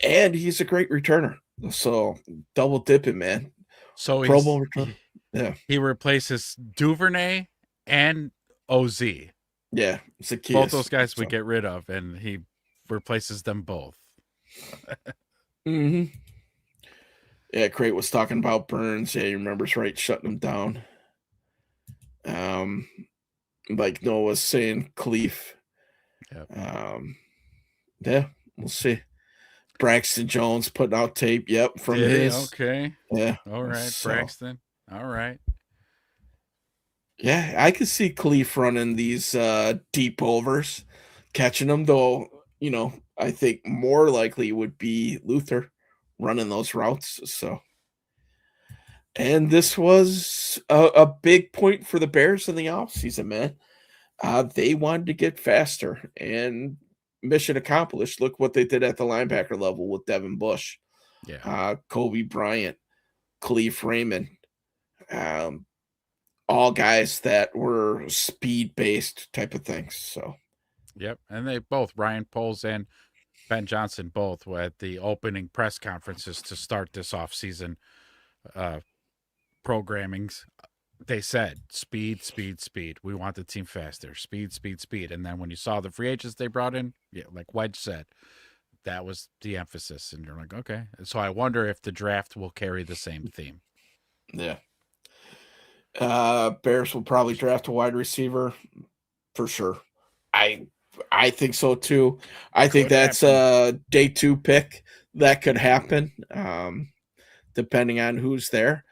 And he's a great returner. So double dipping, man. So Pro Bowl returner. Yeah. He replaces Duvernay and OZ. Yeah. Zacchaeus. Both those guys we get rid of, and he replaces them both. Mm-hmm. Yeah, Crate was talking about Burns. Yeah, he remembers right, shutting him down. Like Noah was saying, Cleve. Yep. Yeah, we'll see. Braxton Jones putting out tape. Yep, from his. Okay. Yeah. All right, so, Braxton. All right. Yeah, I could see Cleve running these deep overs, catching them, though, I think more likely would be Luther running those routes. So, and this was a big point for the Bears in the offseason, man. They wanted to get faster, and mission accomplished. Look what they did at the linebacker level with Devin Bush, Kobe Bryant, Cleve Raymond, all guys that were speed-based type of things. So, yep, and they both, Ryan Poles and Ben Johnson, both were at the opening press conferences to start this offseason programmings. They said speed, speed, speed. We want the team faster. Speed, speed, speed. And then when you saw the free agents they brought in, like Wedge said, that was the emphasis. And you're like, okay. So I wonder if the draft will carry the same theme. Yeah. Bears will probably draft a wide receiver for sure. I think so too. I think that's a day 2 pick that could happen, depending on who's there.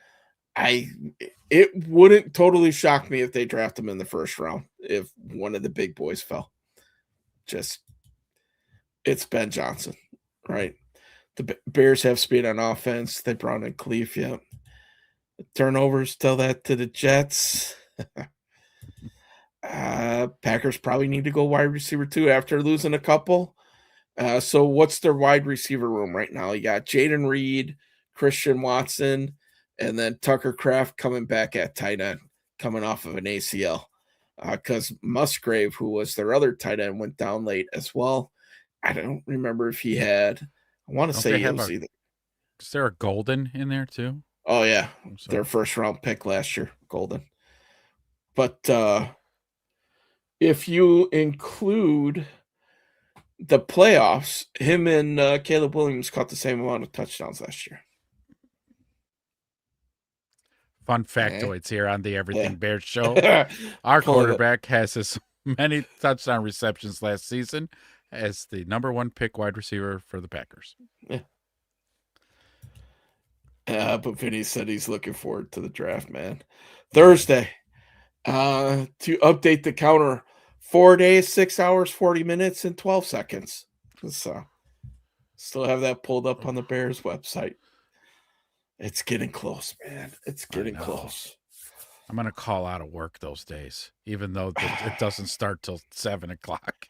It wouldn't totally shock me if they draft him in the first round if one of the big boys fell. It's Ben Johnson, right? The Bears have speed on offense. They brought in Cleve, yep. Turnovers, tell that to the Jets. Packers probably need to go wide receiver too after losing a couple. So what's their wide receiver room right now? You got Jaden Reed, Christian Watson, and then Tucker Kraft coming back at tight end, coming off of an ACL. Because Musgrave, who was their other tight end, went down late as well. I don't remember if he had. I want to say he was either. Is there a Golden in there too? Oh yeah, So- their first round pick last year, Golden. But if you include the playoffs, him and Caleb Williams caught the same amount of touchdowns last year. Fun factoids here on the Everything Yeah. Bears show. Our Pulling it. quarterback has as many touchdown receptions last season as the number 1 pick wide receiver for the Packers. But Vinny said he's looking forward to the draft, man. Thursday, to update the counter, 4 days, 6 hours, 40 minutes, and 12 seconds. So, still have that pulled up on the Bears website. It's getting close, man. It's getting close. I'm going to call out of work those days, even though it doesn't start till 7 o'clock.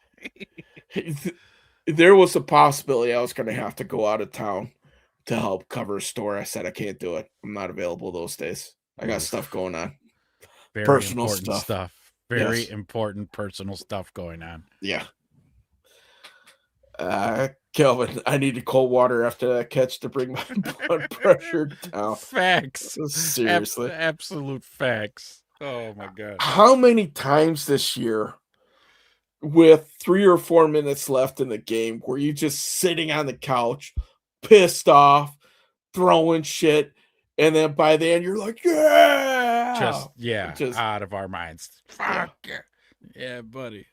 There was a possibility I was going to have to go out of town to help cover a store. I said I can't do it. I'm not available those days. I got stuff going on. Very Personal important stuff. Very Yes. important personal stuff going on. Yeah. Kelvin, I needed cold water after that catch to bring my blood pressure down. Facts. Seriously. Absolute facts. Oh, my God. How many times this year, with 3 or 4 minutes left in the game, were you just sitting on the couch, pissed off, throwing shit, and then by the end you're like, yeah, Just out of our minds. Fuck yeah, buddy.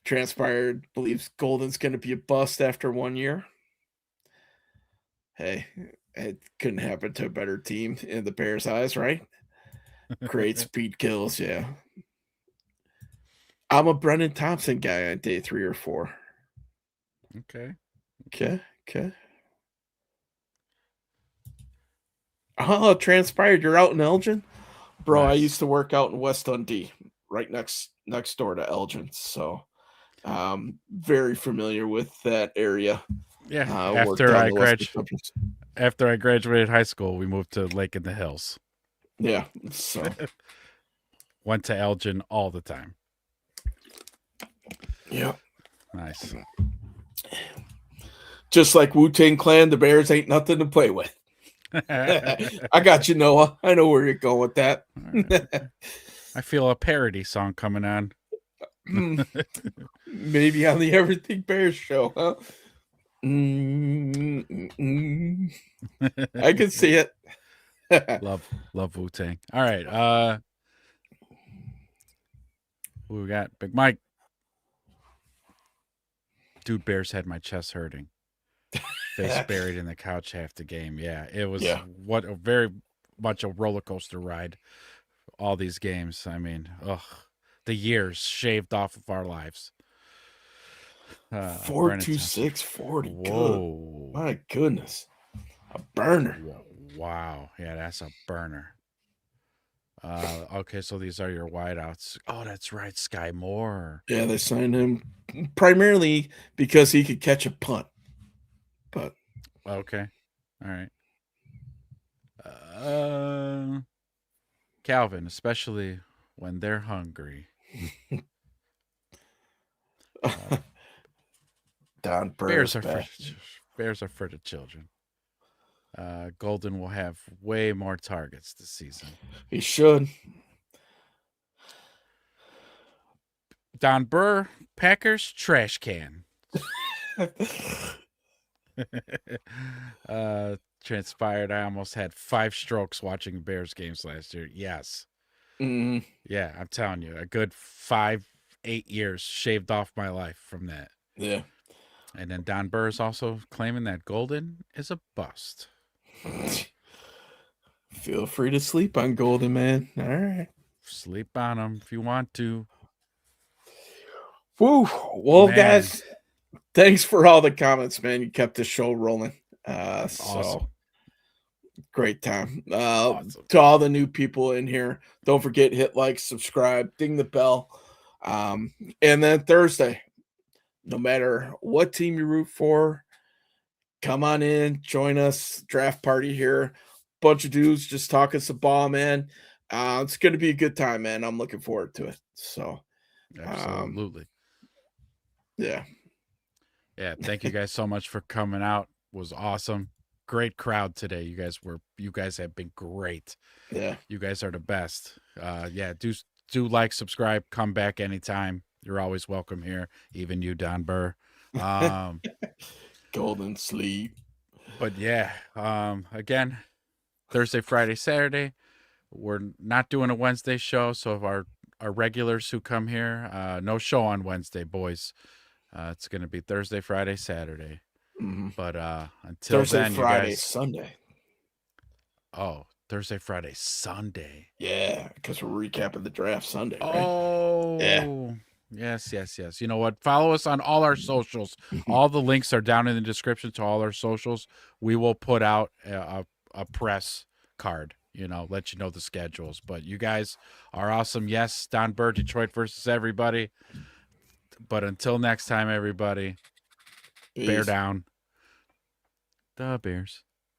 Transpired, believes Golden's going to be a bust after 1 year. Hey, it couldn't happen to a better team in the Bears' eyes, right? Great speed kills, yeah. I'm a Brendan Thompson guy on day 3 or 4. Okay. Okay. Oh, it transpired you're out in Elgin? Bro, I Nice. used to work out in West Dundee, right next door to Elgin. So very familiar with that area. Yeah. Worked After on I the Western Suburbs. After I graduated high school, we moved to Lake in the Hills. Yeah. So Went to Elgin all the time. yeah. Nice. Just like Wu-Tang Clan, the Bears ain't nothing to play with. I got you, Noah. I know where you're going with that. I feel a parody song coming on. Maybe on the Everything Bears show, huh? I can see it. Love Wu-Tang. All right. Who we got? Big Mike. Dude, Bears had my chest hurting. Face buried in the couch half the game. Yeah, it was what a very much a roller coaster ride. All these games. I mean, the years shaved off of our lives. 4.2640. Whoa. Good. My goodness. A burner. Wow. Yeah, that's a burner. Okay, so these are your wideouts. Oh, that's right, Sky Moore. Yeah, they signed him primarily because he could catch a punt. But okay. All right. Calvin, especially when they're hungry. Don Bears Burr's are back. Bears are for the children. Golden will have way more targets this season. He should. Don Burr, Packers trash can. Transpired I almost had 5 strokes watching Bears games last year. Yes. Mhm. Yeah, I'm telling you, a good 5-8 years shaved off my life from that. Yeah. And then Don Burr is also claiming that Golden is a bust. Feel free to sleep on Golden, man. All right. Sleep on him if you want to. Woo. Well, Man. guys, thanks for all the comments, man. You kept the show rolling. Awesome. Great time. Awesome. To all the new people in here, don't forget, hit like, subscribe, ding the bell. And then Thursday, no matter what team you root for, come on in, join us, draft party here. Bunch of dudes just talking some ball, man. It's going to be a good time, man. I'm looking forward to it. So, Absolutely. Yeah. Yeah. Thank you guys so much for coming out. It was awesome. great crowd today. You guys have been great. Yeah. You guys are the best. Yeah, do like, subscribe, come back anytime. You're always welcome here, even you, Don Burr. Golden sleep. But yeah, again, Thursday, Friday, Saturday. We're not doing a Wednesday show, so if our regulars who come here, no show on Wednesday, boys. It's going to be Thursday, Friday, Saturday. Mhm. But until Thursday, then, Friday, you guys. Sunday. Oh, Thursday, Friday, Sunday. Yeah, because we're recapping the draft Sunday, right? Oh, Yeah. Yes. You know what? Follow us on all our socials. All the links are down in the description to all our socials. We will put out a press card, let you know the schedules. But you guys are awesome. Yes, Don Burr, Detroit versus everybody. But until next time, everybody, bear Peace. down. The Bears.